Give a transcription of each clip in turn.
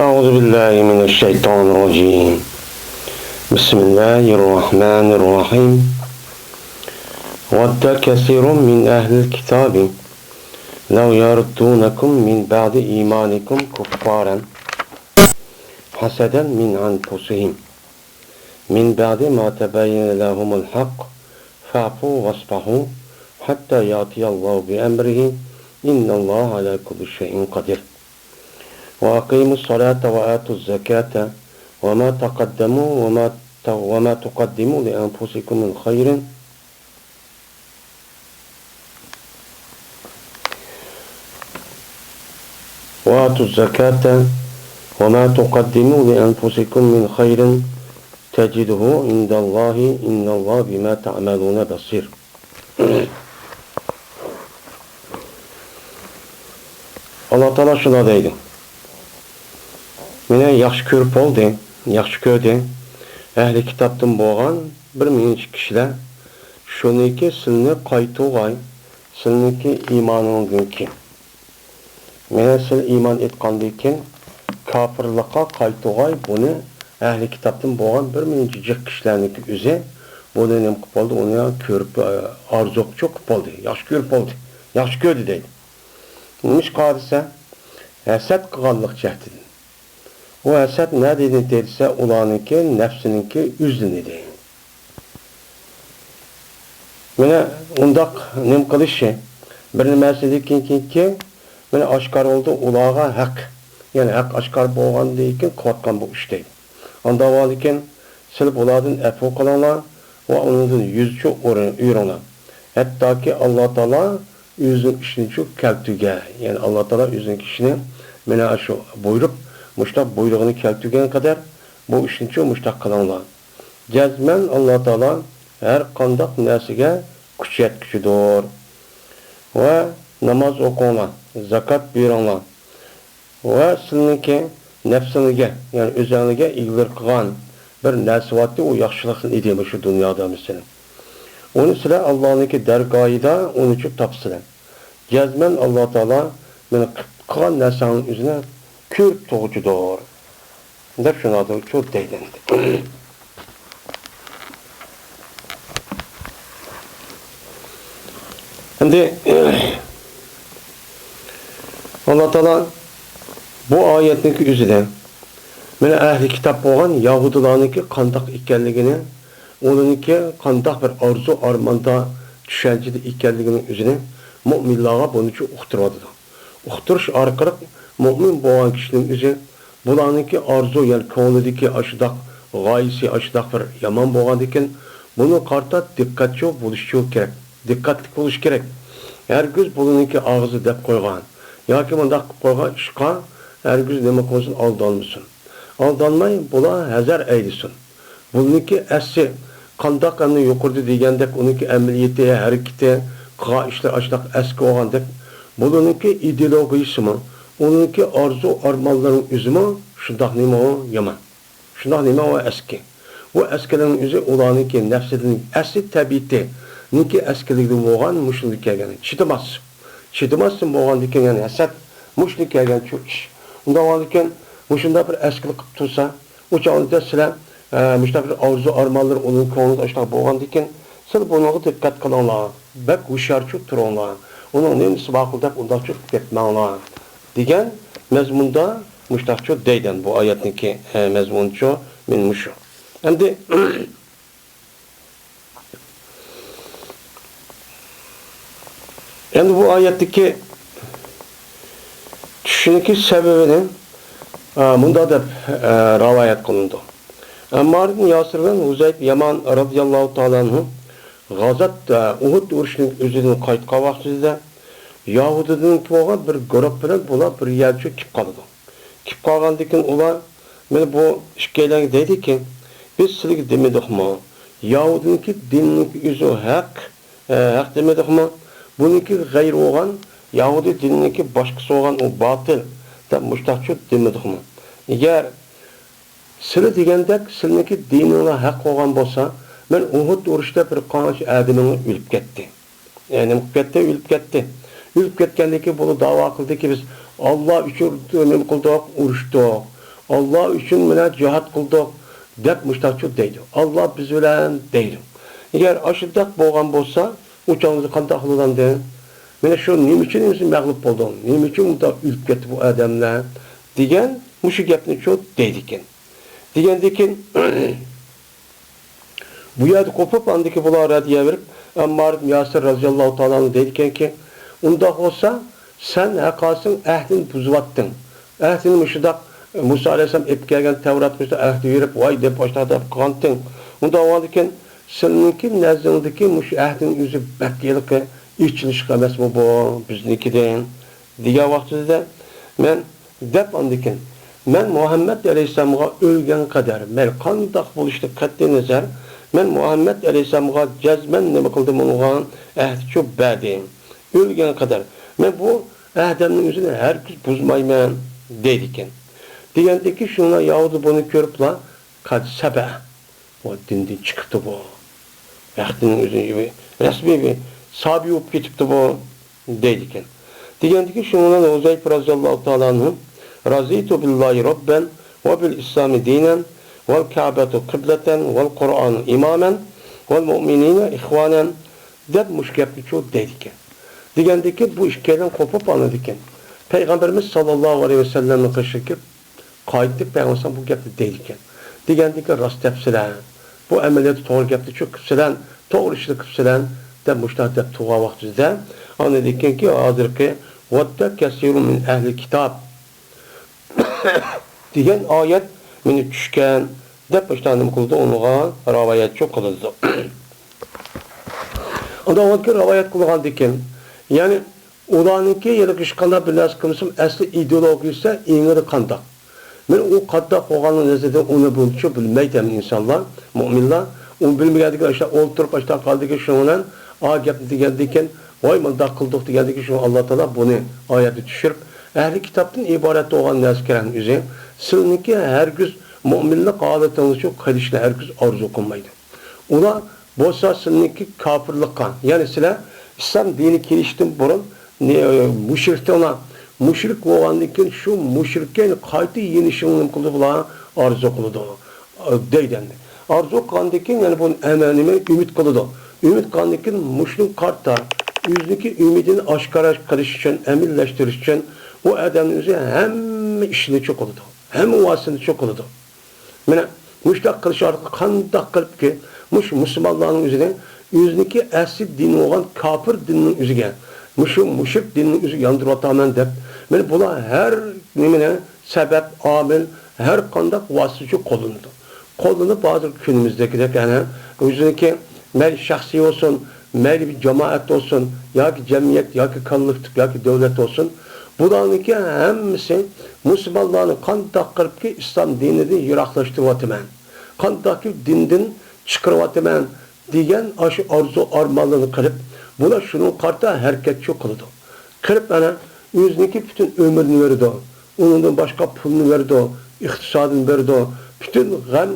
أعوذ بالله من الشيطان الرجيم. بسم الله الرحمن الرحيم. ود كثير من أهل الكتاب لو يردونكم من بعد إيمانكم كفارا حسدا من أنفسهم من بعد ما تبين لهم الحق فاعفوا واصفحوا حتى يأتي الله بأمره إن الله على كل شيء قدير. وأقيموا الصلاة وآتوا الزكاة وما تقدموا لأنفسكم من خير وآتوا الزكاة وما تقدموا لأنفسكم من خير تجده عند الله إن الله بما تعملون بصير. Allah Teala şuna deydi. Mene yaxşı körüp oldu, yaxşı kördü. Ehli kitaptın boğan bir minç kişiler şuniki silini qaytuğay, silini imanın ki. Mene sil iman etkandikin kafirlığa qaytuğay bunu ehli kitaptın boğan bir minç kişilerniki üze bu dönem kupoldu, onu körüp arzok çok kupoldu, yaxşı körüp oldu, yaxşı kördü deydi. Neymiş kadise? Hesed kıgallık cehdidin. O hesed ne dedi derse ulanınki, nefsininki üzdün dedi. Mene undak nem kılışı. Birini meselekin ki mene aşkar oldu ulağa hak. Yani hak aşkar boğan deyken kıvatkan bu iş değil. Onda valiken silip uladın efu kalanlar ve onun yüzçü uğruna. Hatta ki Allah Teala yüzün işini çok keltüge. Yani Allah Teala yüzün kişini mene şu buyurup muştak buyruğunu keltügen kadar bu işini çok muştak kılanlar. Cezmen Allah Teala her kandak nesige güç yetkisidir. Ve namaz okunlar, zakat buyuranlar. Ve sizinki nefsinige yani özelliğe ilgili kılan bir nesivatı o yaxşılıkın edeyim şu dünyada mesela. Onu sıra Allah'ınki dergahida onu çok tapsılar. Cezmen Allah Teala beni kılan nesanın üzerine kürp toğucudur. Der şunadır çok deylendi. Şimdi Allah Teala bu ayetniki üzerine beni ehli kitap olan Yahudilarınki kandak ikenligini onunki kandak bir arzu armanda düşüncede ikenliginin üzerine müminlara bunu çok uqtırmadı. Uqtırış arkalık mümin boğan kişinin üzerine bulanınki arzu yani konuldaki aşıdak gayesi aşıdak bir yaman boğan diken bunu karta dikkatçi buluşu gerek. Dikkatli buluş gerek. Herkes bulanınki ağzı dep koygan. Ya ki bunda koygan işka herkes demek olsun aldanmışsın. Aldanmayın bula hazır eylisin. Bununki essi kandak anı yukarıda degendek onunki emniyeti, hareketi, kığa işler aşıdak eski oğandek bununki ideologisi mi? Onunki arzu armanların üzümü şundak neyme o yaman. Şundak neyme o eski. O eskilerin üzü olanınki nefsinin esli tabiiti. Ninki eskilikli boğan muşluluk kelgeni. Çıdımazsın. Çıdımazsın boğan diken yani hesed muşluluk kelgeni çok iş. Onda boğan diken muşunda bir eskilik tutsa o çağında sıra müştak bir arzu armanları onun konuda aşağı boğan diken sırf ona dikkat kılanlar. Bek huşyar çok turanlar. Onun neyse bakıldak ondan çok gitmenler. Digen mezmunda müştakçı deyden bu ayetindeki mezmuncu minmuşu. Hem de yani bu ayetteki düşüneki sebebini bunda da rivayet kılındı. Ammar ibn Yasir ve Huzeyb Yaman radıyallahu ta'ala anhu Gazat Uhud uruşunun üzerine kayıtqa vaxtida Yahudinin boğan bir grup bilen bular bir yerçe kip kalıdı. Kip kalgandikin ular men bu işkeylerge deydi ki biz sizge demedik mi? Yahudininki dinninki yüzü hak demedik mi? Bununki gayr olan Yahudi dinninki başkası olan o batıl da müştakçı demedik mi? Eğer sizle degendek sizinki dinine hak olan bolsa men Uhud uruşda bir qancha adamın ölüp ketdi. Yani ölüp ketdi. Ölüp ketgendeki bunu dava kıldı ki biz Allah üçün nima qildik, urushdik. Allah üçün bilen cihat kıldık dep müştakçı deydi. Allah biz bilen deydi. Eğer aşırdak boğan bolsa uçağınızı kandak kılıdan deyin. Mene şu nim için misin mağlup oldun? Nim için da ülk gitti bu adamlar? Digen muşu gepni çok deydiken. Digendikin bu yerde kopup andaki bulara diye verip Ammar Yasir radıyallahu ta'ala deydiken ki onda olsa sen hakasın ahdini buzuvattın. Ahdini müşidak Musa aleyhisselam ep gelgen Tevrat müşidak ahdi verip vay dep başlarda kantın. Onda oğaldiken seninki nezdindeki müşi ahdini yüzü bekliyelik işçiliş emas mı bu biznikiden diye vaxtida men dep andiken men Muhammed aleyhisselam'a ölgen kadar men qandaq bo'lishni qat'iy nazar men Muhammed aleyhisselam'a cazmen nima qildim unga ahd shu badi ölgen kadar men bu ahdimning o'zini hargiz buzmayman deydiken degandiki shuna Yahudi buni ko'ribla qad saba o dindan chiqibdi bu ahdining o'zini rasmiy bir sabi olup getipti bu deydiken. Degandiki şundan Uzayf radıyallahu ta'ala anhu Razitu billahi rabben ve bil İslami dinen vel Ka'betu kıbleten vel Kur'anu imamen vel mu'minine ihvanen deb müşkepli çok deydiken. Degandiki bu işkeden kopup anladıken. Peygamberimiz sallallahu aleyhi ve sellem'e kışıkıp kayıttık Peygamber bu gepli deydiken. Degandiki rast tepsilen bu ameliyatı doğru gepli çok kıpsilen doğru işli kıpsilen deb müştah deb tuğa vaxtida anladıkken ki hazırki vatda kesirun min ehli kitab degan ayet meni tushgan deb müştahnim qildi onunğa rivayet çok qildi. Onda o rivayet qilgandikken yani ularniki yelqishqanda bir narsa qilsam asli ideologiyasi engiri qandaq. Men o qandaq bo'lganini nazarda uni bo'lchi bilmaydi insonlar, mu'minlar, onu bilməyədikin işte oturup baştan qaldı ki şundan a gap degandiken voy mundaq qildik degandiki şu Allah Taala bunu oyatni tushirib ahli kitobdan iborat bo'lgan narsalarni o'zi sizniki hargiz mo'minlik holatingiz shu qilishni hargiz orzu qilmaydi. Ular bo'lsa sizniki kofirlikqa, ya'ni sizlar islom dini kelishdan burun mushriklar mushrik bo'lgandan keyin shu mushrikka qayta yenishingni qildi bular orzu qildi deydi. Arzu qilgandan yani bunun emanimi ümit qiladi. Ümit qilgandan mushrik qarta yüzdeki ümidini aşkara qilish uchun, amilleştirish uchun o adamning o'zi hamma ishni cho'qiladi. Hamma vasini cho'qiladi. Mana mushtaq qilish orqali qanday qilibki, musulmonlarning o'zini o'ziniki asli din bo'lgan kofir dinning o'ziga, mushrik dinning o'ziga yondiryapman deb, mana bular har nimani sabab, omil, har qanday vasita qo'llanadi. Qo'llanib hozir kunimizdagidek yani o'ziniki mayli shaxsiy olsun, mayli bir cemaat olsun, yoki jamiyat, yoki kollektiv, yoki davlat olsun, bularniki hammasi musulmonlarni qanday qilibki islom dinidan yiroqlashtiryapman, qanday dindan chiqaryapman degan shu orzu armonlarni qilib, bular shuni qarta harakatchi qiladi. Qilib ana o'ziniki butun umrini berdi, undan boshqa pulni berdi, iqtisodini berdi. Bütün gam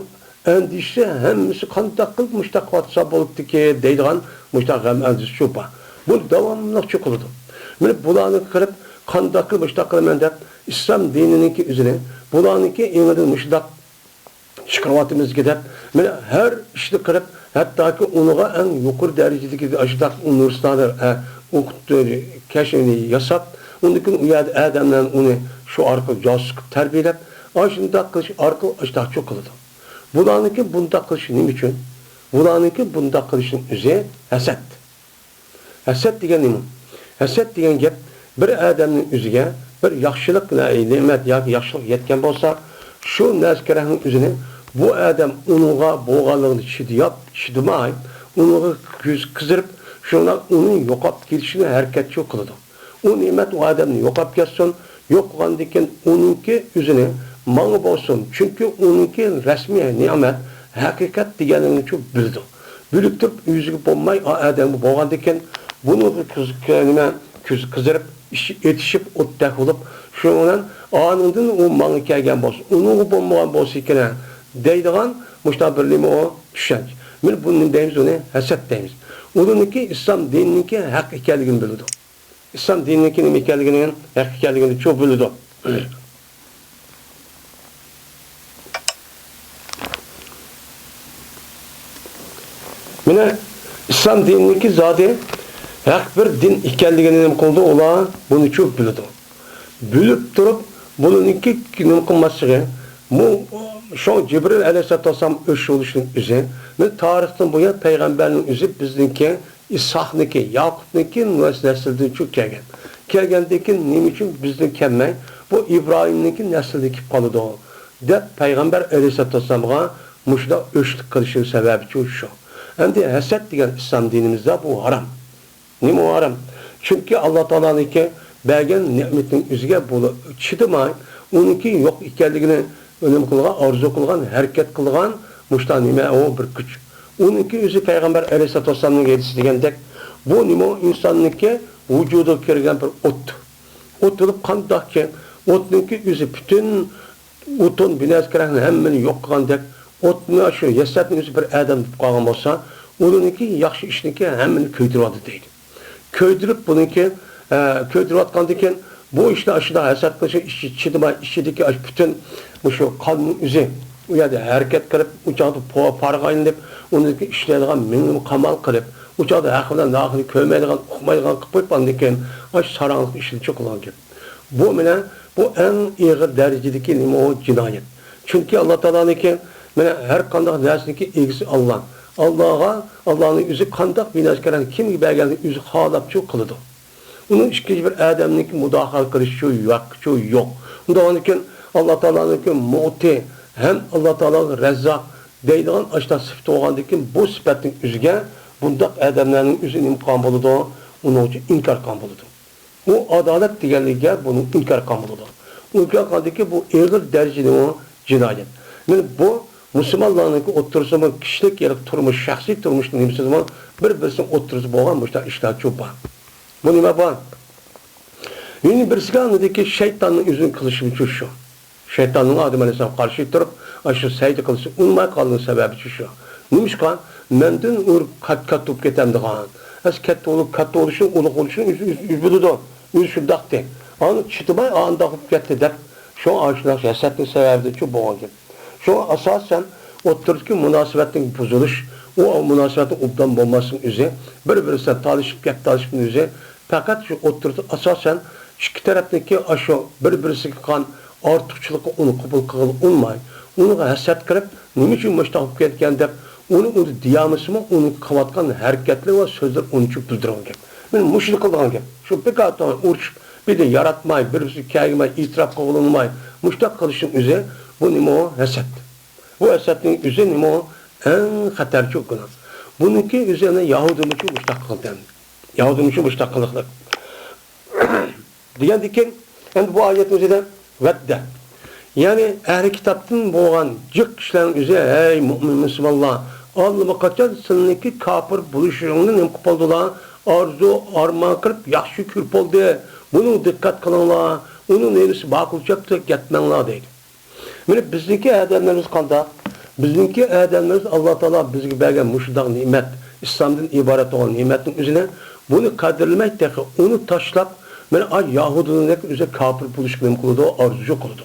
endişe hemmisi qanday qilib mushtaq qotsa bo'libdiki deydigan mushtaq gam endişe shu pa. Bu davomli chiqildi. Mana bularni qilib qanday qilib mushtaq qilaman deb islom dinininki o'zini bularniki endi mushtaq chiqaryapmizga deb mana har ishni qilib hattoki unga eng yuqori darajadagi ashdaq universitetlar o'qitdi, kashfini yasab, undan keyin u yerda odamlar uni shu orqali josus tarbiyalab aşında kılıç arka aşağı çok kılıdı. Bulanınki bunda kılıç ne için? Bulanınki bunda kılıçın üzeri haset. Haset diyen ne? Haset diyen gep bir adamın üzerine bir yaxşılık nimet ya yaxşılık yetken olsa şu neskerenin üzerine bu adam onunla boğalığını şidimay, onunla kızdırıp şuna onun yokap girişine hareket çok kılıdı. O nimet o adamın yokap gelsin, yok olandikken onunki üzerine mağlup olsun. Çünkü onunki resmi nimet, hakikat diyenini çok bildi. Bilip durup yüzü bulmayı adamı boğandikken bunu kızdırıp, yetişip, ottak olup, şundan anından o mağlup gelgen olsun. Onu bulmayan olsun ki deydiğen müştabirliğime o düşen. Biz bunun deyimiz onu haset deyimiz. Onunki İslam dinininki hak hikayeligini bildi. İslam dininin hikayeliginin hak hikayeligini çok bildi. Mine İslam dinindeki zade hak bir din ekanligini nima qildi? Ular buni çok biladi. Bilib turib, buningki nima qilmasligi, bu şu Cibril aleyhisselam öş oluşun üzeri, ve tarihten bu ya peygamberin üzeri bizdeki İshak'niki, Yakup'niki nesilden çok kelgen. Kelgendeki nima için bizden kelmey, bu İbrahim'niki nesildeki kalıdı o. De peygamber aleyhisselam'a muşda öşlük kılışın sebebi şu. Hem de haset diyen İslam dinimizde bu haram. Nima o haram? Çünkü Allah Teala'nınki bergen nimetin üzerine bunu çıdımay, onunki yok ekanligini önem kılgan, arzu kılgan, hareket kılgan, muşta nima o bir güç. Onunki özü peygamber aleyhisselam'ın gedisi degandek, bu nima insonniki vücuda kirgan bir ot. Ot olup qandaqki, otninki özü bütün otun binazkirani hemmini yok qilgandek, otni shu yasatning özü bir adam deb qolgan bo'lsa, onunki yaxshi ishniki hemmini kuydiryapti deydi. Köydürüp bununki köydürüyotgandiken bu işte aşıda hasat kılışı işçideki bütün bu şu kanun üzeri u yerda hareket qilib uçaqda parg'aynib uniki ishlaydigan minimum qamal qilib uçaqda haq bilan naqli ko'maydigan uqmaydigan qilib qo'ygandikan ash saranglik ishni cho'qilgan gap. Bu bilan bu en ig'ir darajadagi nima o jinoyat. Chunki Alloh taoloniki mana har qanday narsaniki egisi Allah. Allah'ın yüzü kandak binazkaran kim berganini yüzü xalab çok kılıdı. Onun ikinci bir adamniki mudahal kılış şu yok. Ondan Allah Teala'nınki mu'ti hem Allah Teala Rezzak deydigan aşta sıfat olgandaki bu sıfatın yüzüge bundak adamların yüzü imkan buludu. Onun için inkar kan buludu. Bu adalet diyenliğe bunun inkar kan buludu. İnkar kandaki bu ağır derecede o cinayet. Yani bu Müslümanların oturuşu kişilik yerlik turmuş, şahsi turmuş nimsiz mi? Bir-birisinin oturuşu boğan bu işler çok var. Bu nime var? Yine birisi anladı şeytanın yüzünü kılışı şu. Şeytanın Adem Aleyhisselam karşı durup aşı secde kılışı unmay kaldığının sebebi şu. Neymiş kan? Menden kat olup getemdi kan. Az kat oluşun, uluk oluşun yüz buludu. Yüz şundak de. Anı çıtımay anında olup getti de. Şu aşılar yasaklığın sebebi de çok boğan gibi. Şu asasen otururken münasebetin bozuluş, o münasebetin obdan bulmasının üzeri, birbirine talışıp üzeri, fakat şu oturdu asasen iki taraftaki aşağı birbirisi kan artıkçılıkı onu kabul kılıp olmay, onu haset kırıp, ne için müştahip gelken de, onu diyamısı mı, onu kavatkan hareketli ve sözler onun için bildiren gibi. Ben müşrik kılgan gibi. Şu bir kağıttan uğraşıp, bir de yaratmay, birbirisi kâgimay, itiraf kılınmay, müştak kılışın üzeri, bu nima o? Haset. Bu hasetin üzerine nima o? En hater çok günah. Bununki üzerine Yahudi'nin için müştaklık dendi. Yahudi'nin için müştaklıklık. Diyen diken, yani bu ayetin üzerine vedde. Yani ehli kitaptın boğan cık kişilerin üzerine, ey mümin Müslümanlar, Allah'a kaçan sınırındaki kafir buluşuğunun nemkup oldular, arzu, armağan kırıp, yaxşı kürp oldu. Bunu dikkat kılınlar, onun neyisi bakılacak da gitmenler değil. Yani bizdeki adamlarımız qanday? Bizdeki adamlarımız Allah Teala bizge bergen muşudaq nimet, İslam'dan ibaret olan nimetin üzerine bunu kadirlemek de onu taşlap, yani ay Yahudi'nin üzerine kafir buluşkılığım kıldı, o arzucu kıldı.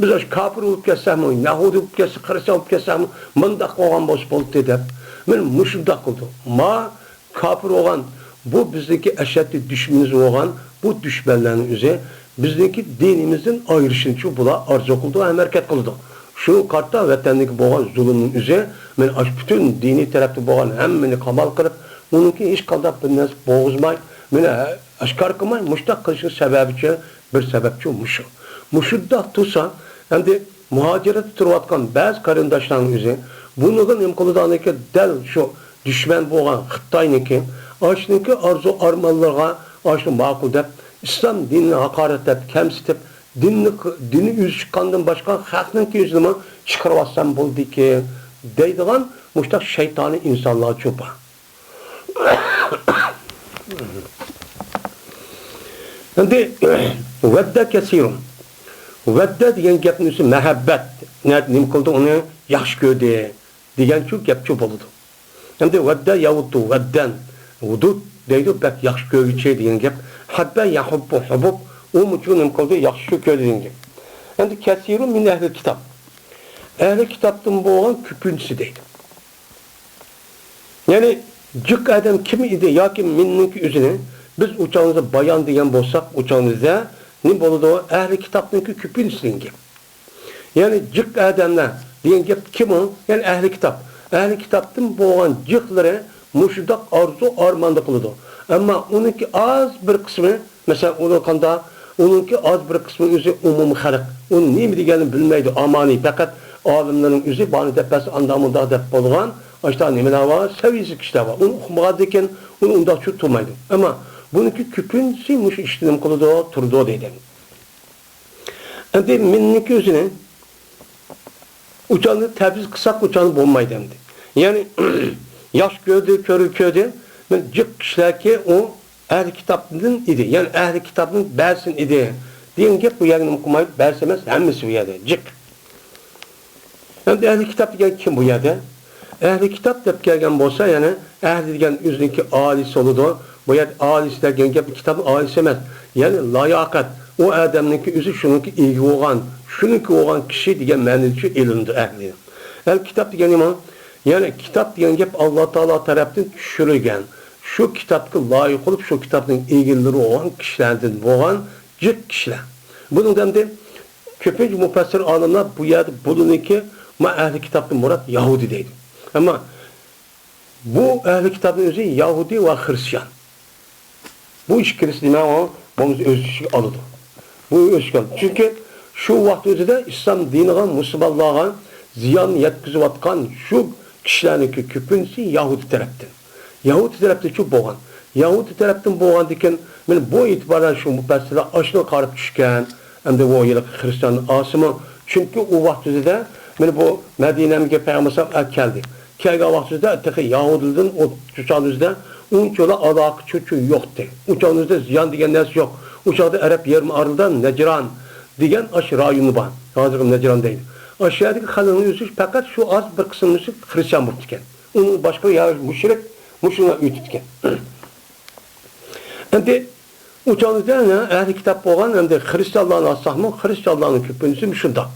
Biz aş kafir olup kessem, Yahudi olup kessem, Hristiyan olup kessem, mındak olan boş bol dedi. Yani muşudaq kıldı. Ma kafir olan, bu bizdeki eşeddi düşmanımız olan bu düşmanların üzerine bizdeki dinimizin ayrışını şu bula arzu kıldı, hem hareket kıldı. Şu kartta vatandaki boğan zulümün üzerine, men bütün dini tarafta boğan hemmini kamal kılıp, onunki hiç kaldap bir nas boğuzmay, men aşkar kılmay, muştak kılışın sebebiçe bir sebepçi muşu. Muşudda tutsa, hem de muhaciret tutuvatkan bazı karındaşların üzerine, bunun imkılıdaniki del şu düşman boğan Xitay'niki, aşınki arzu armallarına aşını makul dep, İslam dinini hakaret edip, kemsitip, dini yüz çıkandan başka halkınki yüzünü çıkarvatsam buldu ki, deydiğen muştak şeytani insanlığa çopa. Şimdi, vedde kesirun. Vedde diyen gapın üstü mehabbet. Nim kıldı onu yaxşı gördü. Diyen çok gap çok oldu. Şimdi vedde yavuddu, vedden. Vudud deydi, bek yaxşı görgüçe diyen gap. Habbe yahubbu hubub. O muçunum kıldı yaxşı gördü diyen gap. Şimdi kesirun min ehli kitap. Ehli kitaptın bu olan küpüncüsü deydi. Yani cık adam kim idi yoki menninki o'zini biz uçağımızda bayan degan bo'lsak uçağımızda ne bo'ladi o ahli kitobniki ko'pinchisi. Yani cık adamlar degan gap kim o? Yani ahli kitap. Ahli kitapdan bo'lgan cıkları muşudak arzu armanda qiladi. Ama onunki az bir kısmı mesela onunki az bir kısmı o'zi umum xalq. Onun nima deganini bilmaydi, amani fakat olimlarning o'zi bani deb bas andamında deb bo'lgan Açta nimeler var, seviyesi kişiler var. Onu okumadıyken onu ondan çok tutmaydı. Ama bununki küpünsüymüş işlenim kılıdı o, turdu o dedi. Hem de minniki özüne uçağını tebziz kısak uçağını bulmaydı hem de. Yani yaş gördü, körü kördü. Ben cık kişiler ki o ehli kitabının idi. Yani ehli kitabının bersin idi. Diyen ki bu yerini okumayıp bersemez hemmisi bu yerde. Cık. Hem de ehli kitap diyen kim bu yerde? Ehli kitap deb kelgan bo'lsa, yani ehli degan o'ziniki alisi oludu. Bu yer alisi degan gap kitabın alisi emas. Yani layoqat. O adamniki o'zi shuniki ega bo'lgan, shuniki bo'lgan kishi degan ma'noda ilindi ehli. El kitap degan nima? Yani kitap degan gap Alloh taolo tarafdan tushirilgan. Shu kitobga loyiq bo'lib, shu kitobning egilari bo'lgan kishilardan bo'lgan jiq kishilar. Bundan de ko'pincha mufassir olimlar bu yerda buniki ma ehli kitobning murod Yahudi deydi. Ama bu ehli kitabın özü Yahudi ve Hristiyan. Bu iş Hristiyan o bunu öz işi alıdı. Bu öz işi alıdı. Çünkü şu vakti özüde İslam dinine, Müslümanlığa ziyan yetkizip atkan şu kişilerin küpünsü Yahudi taraftan. Yahudi taraftan şu boğan. Yahudi taraftan boğan diken bu itibaren şu müfessirler aşına karıp düşken hem de o yıllık Hristiyanın asımı. Çünkü o vakti özüde bu Medine'mge Peygamber geldi. Kelgan vaqtida tıkı Yahudi'nin o uçağınızda unçola alakı çocuğu yoktu. Uçağınızda ziyan degen nersi yok. Uçağda Arap yarım arıdan Necran degen aş rayonu var. Hazır Necran değil. Aşağıdaki halının yüzü fakat şu az bir kısmını Hristiyan burtken. Onun başka ya müşrikuna ütütken. Hem de uçağınızda ne? Ehli kitap olan hem de Hristiyanlığın asahmı Hristiyanlığın küpünüzü müşündak.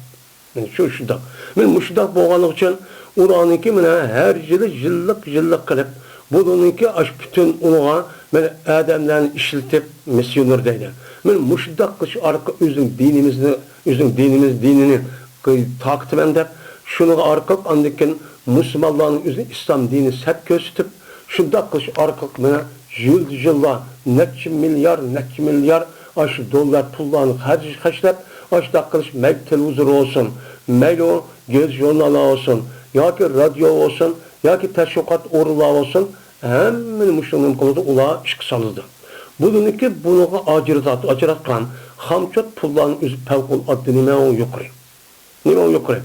Yani şu şundak. Ben müşündak boğanlık için Ulanınki her yıllık kılıp, bununki aş bütün unuğa adamlarını işletip misyoner deyler. Ben müşiddak kış arka üzüm dinini takip edip, şunu arka andıkken Müslümanların üzüm İslam dini sep gösterip, şundak kış arka yıllar neçi milyar aş dolar pullarını harcayıp, aş dakikış meyl televizör olsun, meyl o göz jurnalı olsun, ya ki radyo olsun, ya ki teşvikat orula olsun, hemen Müslümanın kılıdı ulağa işk salıdı. Bununki bunu acıratkan, hamçot pulların üzü pevkul adlı nime o yukarı. Nime o yukarı.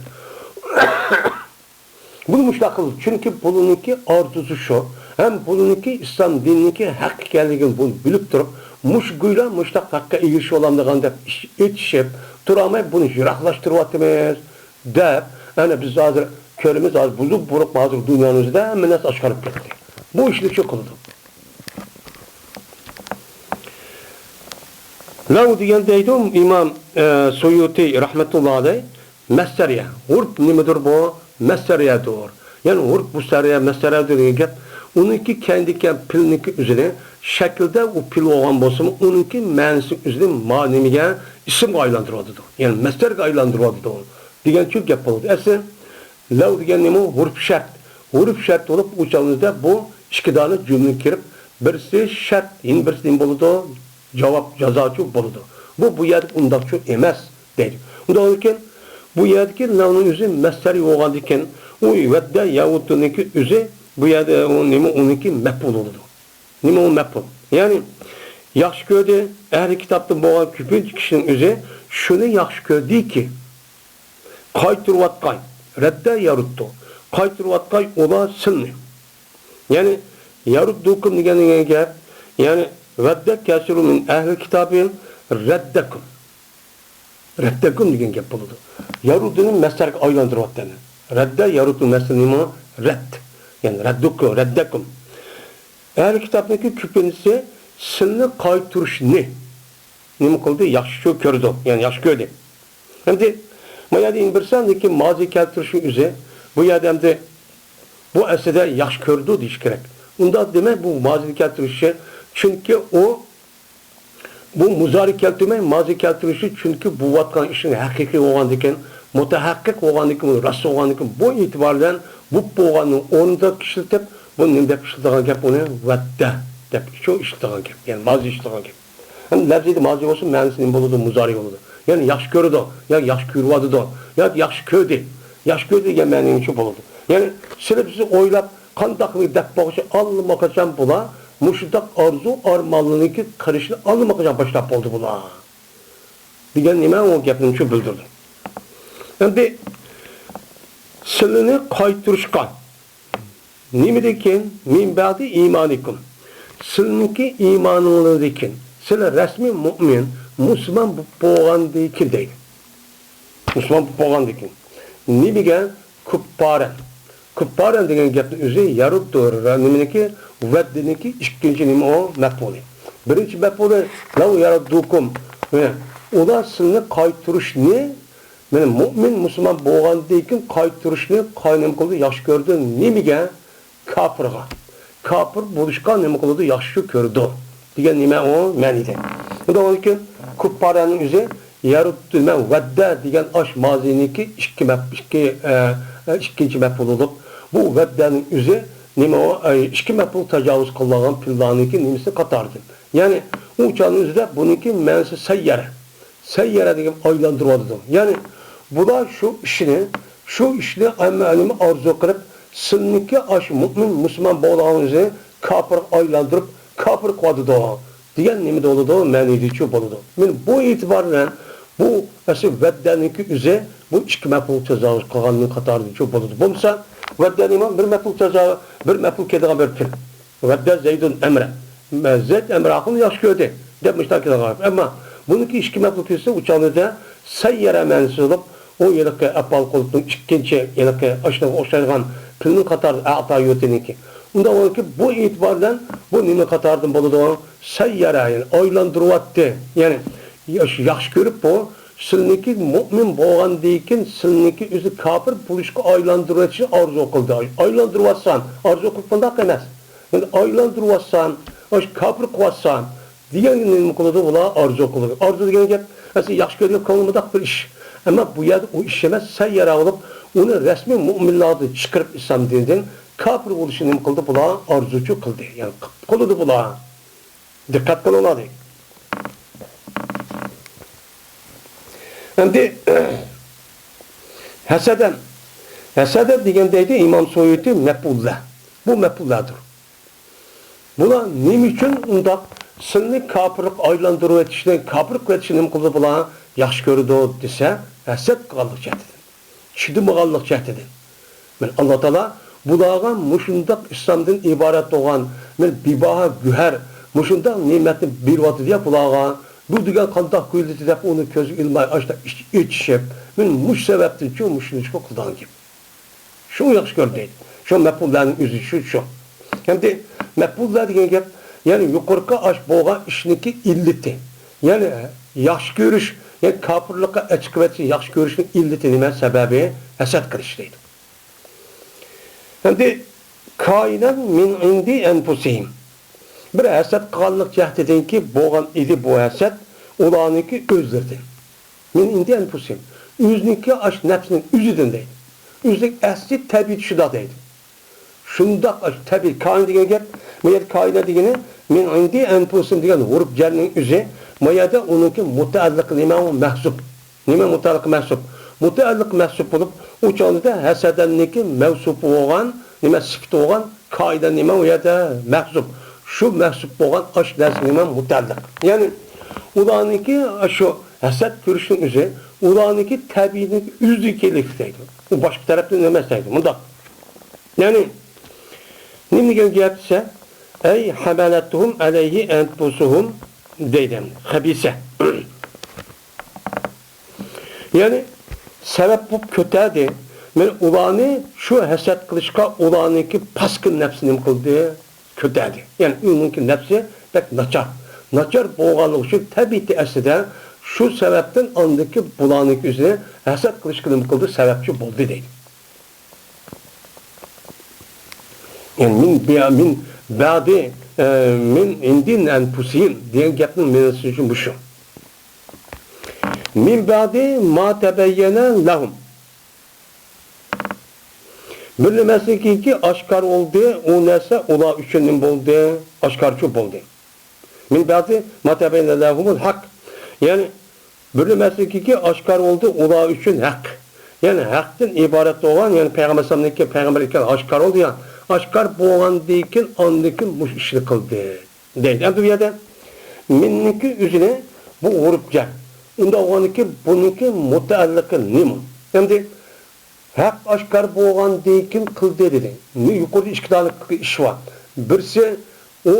Bunu müştakıl. Çünkü bununki arzusu şu, hem bununki İslam dinindeki hak geldiğini bunu bilip durup, muşguyla müştak hakka ilgisi olanlığını da yetişip, duramayıp bunu jiraklaştırıp atımız, deyip, yani biz hazır körümüz az buzuk buruk hazır dünyamızda hemen nasıl çıkarıp gitti. Bu işi çok oldu. Lav diyen deydim İmam Suyuti rahmetullahi aleyh meseriye. Urp nemedir bu? Meseriye doğru. Yani urp bu seriye meseriye doğru. Onunki kendi pilniki üzerine şekilde o pil olan bolsun onunki mənisi üzerine manimiye isim aylandırıyordu. Yani mesler aylandırıyordu onu. Diyen çok yap oldu. Esin lav diyen nemo huruf şart. Huruf şart olup uçağınızda bu işkidanı cümle kirip birisi şart, yine birisi ne boludu? Cevap ceza çok boludu. Bu yer ondan çok emez deydi. Ondan olurken bu yerdeki lavның üzü mesleri olgan diken o vedde yahuduniki üzü bu yerde onunki mefbul oldu. Nima o mefbul? Yani yaxşı gördü, ehli kitapta boğan küpünç kişinin üzü şunu yaxşı gördü ki qaytırvatkay, redde yaruttu. Qaytırvatkay ola silni. Yani yaruttukum degen gap, yani redde kesiru min ehli kitabin reddekum. Reddekum degen gap buludu. Yarudunun meslerini aylandırvattığını. Redde yarudun meslerini redd. Yani reddukum, reddekum. Ehli kitaptaki küpünüzü silni qaytırış ne? Nima kıldı? Yaxşı gördü. Yani yaxşı gördü. Hem de bu yerde inbirsandaki mazi keltirişin üzeri bu yerde hem de bu aslida yaxshi ko'rdi deyish kerak. Unda demek bu mazini keltirişi, çünkü o bu muzari keltirmey mazi keltirişi, çünkü bu vatkan işin haqiqiy bo'lgandikan, mutahakkik bo'lgandikan, rost bo'lgandikan, bu itibardan bu bo'lganning o'rnida ishlatib, bu nima deb ishlatgan gap, uni vatda deb shu ishlatgan gap. Yani mazi ishlatgan gap. Hem lafzida mazi bo'lsa, ma'nosi nima bo'ladi? Muzari bo'ladi. Yani yaxshi ko'rdi, yoki yaxshi ko'ryapti, yoki yaxshi ko'rdi. Yaxshi ko'rdi degan ma'nosi shu bo'ladi. Yani siz o'ylab qandaqlik deb boqışı alınmakacağım bula, muşudak arzu armanlığındaki karışını alınmakacağım başlap oldu bula. Diyen nime o gapını şu bildirdim. Şimdi silini kaytırışkan, nimedekin min ba'di imanikum. Silinki imanınızdekin, sili resmi mümin, Müslüman boğandekin değil. Müslüman boğandekin. Nimege kupparen. Kupparen degan gapni o'zi yarubdir. Nimeniki vaddiniki ikkinchi nima o maf'uli. Birinchi maf'uli law yaraddukum. Ular sizni qaytirishni, men mu'min musulmon bo'lgandan keyin qaytirishni qaynim qildi, yaxshi ko'rdi. Nimaga? Kofirga. Kofir bo'lishga nima qildi? Yaxshi ko'rdi. Degan nima o ma'nida. Undan keyin kupparenning o'zi yarubdi, men vadda degan osh moziniki ikkinchi maf'ul bo'lib, bu vaddaning o'zi nima o ikki maf'ul tajovuz qilgan pillaniki nimasi qatardi. Ya'ni u channing o'zida buniki ma'nosi sayyara. Sayyara degan oylantiradi. Ya'ni bular shu ishni amalini orzu qilib, sizniki ash mu'min musulmon bo'lganingizni kofir oylantirib, kofir qiladi degan nima bo'ladi? Ma'nidi shu bo'ladi. Men bu e'tibordan bu asl vaddaniki o'zi bu ikki maf'ul tajovuz qilganning qatorida shu bo'ladi. Bo'lsa vadda nima? Bir maf'ul tajovuz, bir maf'ul keladigan bir fil. Vadda Zaydun emre. Zayd emraqini yaxshi ko'rdi deb mushtaqilgan. Ammo buniki ikki maf'ul kelsa, uçanida sayyara ma'nosi bo'lib, o yerga apal qilib ikkinchi yerga ashnaga o'xshagan filning qatorida a'to yo'tiniki. Unda ki bu e'tibordan bu nima qatoridan bo'ladi? Sayyara, yani oylantiryapti. Ya'ni yaxshi ko'rib bu sizniki mu'min bo'lgandan keyin sizniki o'zi kofir bo'lishga aylantirishni orzu qildi. Aylantiryapsan, orzu qilib bundoq emas. Endi aylantiryapsan, osh kofir qilyapsan degan nima qiladi ular orzu qiladi. Orzu degan gap aslida yaxshi ko'rgan ko'nglimdaq bir ish. Ammo bu yerda u ish emas, sayyara bo'lib, uni rasmiy mu'minlarni chiqarib islom dinidan kofir bo'lishini nima qildi? Bular orzuchi qildi. Ya'ni qildi bular. Diqqat qilinadi. Şimdi Heseden degandeydi İmam Suyuti mef'ullah. Bu mef'ulladır. Buna nima uchun undaq silni kofirlik aylantirib etishni, kofirlik etishni nima qildi bular yaxshi ko'rdi desa, hasad qilganlik jihatidan. Chidimag'anlik jihatidan. Men Alloh taolo bularga mushundaq islomdan iborat bo'lgan men bibaha guhar mushundaq ne'matni beryapti deya bularga bu degan qandoq qo'yildi deb uni ko'zi ilmay ochda ichishib, men mush sababdan shu mushunishga qilgan gap. Shu yaxshi ko'rdi. Shu maf'ullarning o'zi shu. Endi maf'ullar degan gap, ya'ni yuqorqi osh bo'lgan ishniki illati. Ya'ni yaxshi ko'rish, ya'ni kofirlikqa chiqib yaxshi ko'rishning illati nima? Sababi hasad qilish deydi. Endi kainan min indi anfusihim. Bir hasad qilganlik jihatidanki bo'lgan edi bu hasad ularniki o'zlaridan. Men indi anfusihim. O'zniki ash nafsining o'zidan deydi. O'zlik asli tabiiy shunda deydi. Shundoq ash tabiiy kain degan gap, men kaina degani men indi anfusihim degan huruf jarning o'zi, mayada uniki mutaalliq nima mahsub. Nima mutaalliq mahsub? Mutaalliq mahsub bo'lib, u chog'da hasadanniki mavsuf bo'lgan, nima sifat bo'lgan, kaida nima u yerda mahsub. Şu mahsub bo'lgan ash narsa nima mutaalliq. Ya'ni ularniki shu hasad ko'rishning o'zi ularniki tabiiylik o'zlikilik deydi. U boshqa tarafdan emas deydi. Bunda. Ya'ni nima degan gap esa ay hamalatuhum alayhi anfusuhum deydi. Habisa. Ya'ni sabab bu ko'tadi. Men ularni shu hasad qilishga ularniki paskin nafsini nima qildi? Kötüydü. Yani onunki nefsi pek naçar. Naçar boğanlık için tabii ki aslında şu sebepten andaki bulanık üzerine hasat kılışkılım kıldı sebepçi buldu değil. Yani min ba'di min indin enfusihim diyen gapning ma'nosi uchun bu shu. Min ba'di ma tebeyyene lahum. Bilmesinki aşkar oldu, o neyse ola üçün oldu, aşkarçı oldu. Min ba'di ma tebeyyene lahumul hak. Yani bilmesinki aşkar oldu, ola üçün hak. Yani haktan ibaret olan, yani Peygamber sallallahu peygamberlikten aşkar oldu ya, aşkar boğandikin, andikin bu işini kıldı. Değil. Yani bu yerde minniki üzerine bu urupca. Unda oğaniki bununki muteallıkı nima? Şimdi hak aşkar boğandikin kıldı dedi. Yukarıda iki tane iş var. Birisi o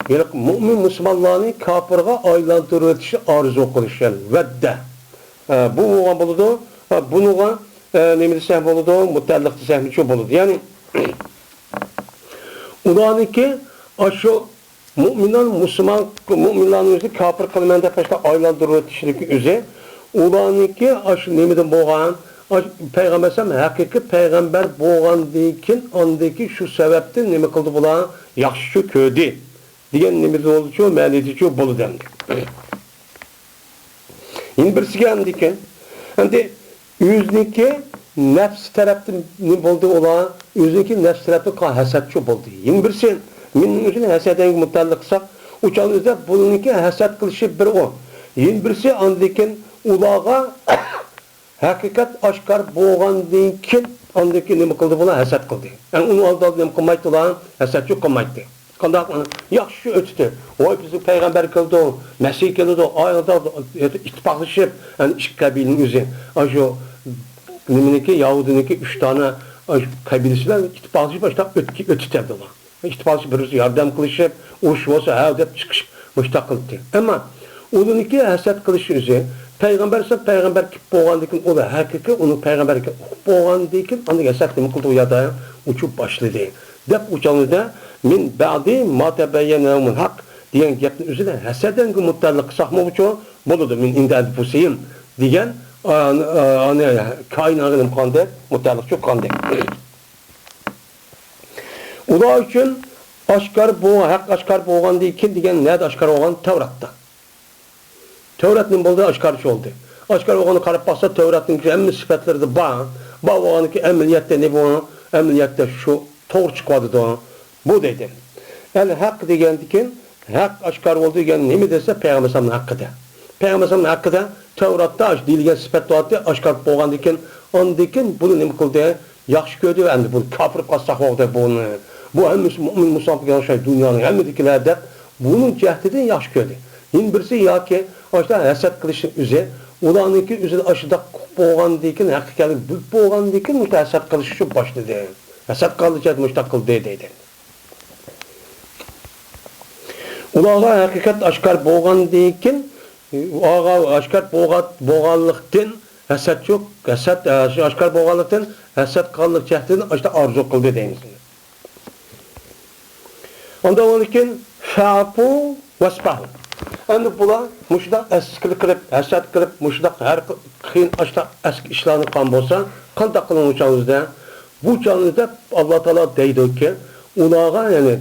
yani mümin Müslümanlarını kafirga aylandırışı arzu kılış yani vedde. Bu oğan buludu. Bununla ne desem buludu, muteallık desem çok buludu. Yani ulaniki aşı müminlerin kafir kılmanda başka aylandırıcılık üzere ulaniki aşı nemeden boğan Peygamber sen hakiki peygamber boğan dikin andaki şu sebepten neme kıldı bulan yaxşı köydü diyen nemede oluşu məledici bolu dendi. Yine birisi geldi hani yüzniki nefs taraftan ne buldu ola yüzniki nefs taraftan hasetçi buldu. Yine birisi min üzerine haseden mutallıksak uçağınızda bununki haset kılışı bir o. Yine birisi andikin ulağa hakikat aşkar boğan dikin andaki ne kıldı buna haset kıldı. Yani onu aldı ne kılmaydı olan hasetçi kılmaydı. Kandak yaxşı ötüdü. Oy bizim peygamber kıldı o. Mesih kıldı o. Ayada ittifaklaşıp yani iş kabilinin üzeri. Ajo Niminiki Yahudiniki 3 tane kabilesiyle ittifaklaşıp başta ötüdü olan. İttifaklaşıp birisi yardım kılışıp uş olsa ha deyip çıkış başta kıldı. Ama onunki haset kılışı üzeri peygamber ise peygamber ki boğan dikin o da hakiki onun peygamber ki boğan dikin onu haset mi kıldı o ya da uçup başladı. Dep uçağınızda min ba'di ma tebeyyene hak diyen gapning üzerine haseden ki mutluluk sahma uçu buludu min indi enfusihim diyen kainatın kandı mutluluk çok kandı. Ular için aşkar boğan, hak aşkar boğan dikin diyen nerede aşkar boğan? Tevrat'ta. Tevrat'ın bulduğu aşkarçı oldu. Aşkar boğanı karıp baksa Tevrat'ın emmi sıfatları da bağ boğanı ki emniyette ne boğan? Emniyette şu doğru çıkmadı da bu dedi. Yani hak degendikin hak aşkar olduğu degen ne mi dese Peygamber sallallahu hakkıda. Peygamber sallallahu hakkıda Tevrat'ta dilgen sıfat doğatı aşkar boğan dikin andikin bunu ne mi kıldı? Yaxşı gördü endi bunu kafir qasaq oldu bunu. Bu hem mümin musafiqan şey dünyanın hemidikilerde bunun cehdini yaxşı gördü. Yine birisi ya ki aşda haset kılışın üzeri ulanınki üzeri aşıda boğan dikin hakikaten boğan dikin haset kılışı başladı. Haset kılıcı müştakıl dedi. Ulağa hakikat aşkar boğan dikin ağa aşkar boğanlıktan haset yok. Haset aşkar boğanlıktan haset kallık cehdini aşda arzu kıldı deyimiz. Onda onun için fa'fu vasfahu. Endi bular muşda eski kılıp, haset kılıp, muşda her kıyın aşda eski işlerini kan bolsa, kan takılın uçağınızda. Bu uçağınızda Allah Teala deydi ki, ulağa yani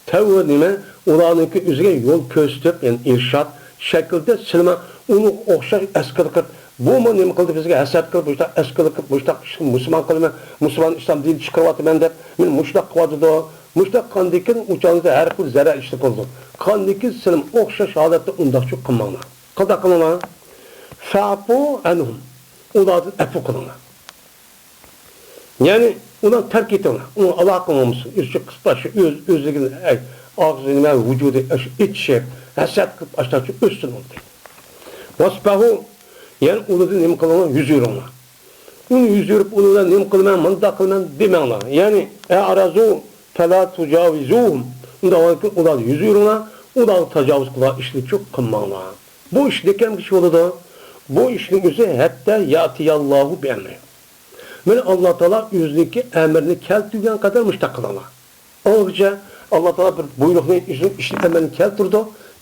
tevhid nime, ulağınınki üzerine yol köstüp, yani irşat şekilde silme, onu okşak eski kılıp, bu mu nime kıldı bizge haset kılıp, muşda eski kılıp, muşda Müslüman kılıp, Müslüman İslam dili çıkarvatı ben de, ben muşda kıvadı da, muşda kandikin uçağınızda her kul zara işli kıldı. Kandikin silim okşa şehadette undak çok kılmağına. Kılda kılmağına. Fa'fu anhum. Uladın efu kılmağına. Yani ondan terk et ona. Onu Allah kılmamışsın. Üstü kıspaşı, özlüğünü, ağzını, vücudu, iç şey, haset kılıp aşağı çok üstün oldu. Vasbahu. Yani uladın nem kılmağına yüzüyor ona. Onu yüzüyorup uladın nem kılmağına, manda kılmağına demeğine. Yani arazu فَلَا تُجَاوِزُوهُمْ Ulan yüzüyorlar, ulan tecavüz kılar, işini çok kılmağına. Bu iş nekem kişi olur da, bu işin üzeri hatta yatiyallahu bi emri. Böyle Allah Teala yüzdeki emrini keltürgen kadar müştakılalar. Ayrıca Allah Teala bir buyruğunu işin emrini keltürdü,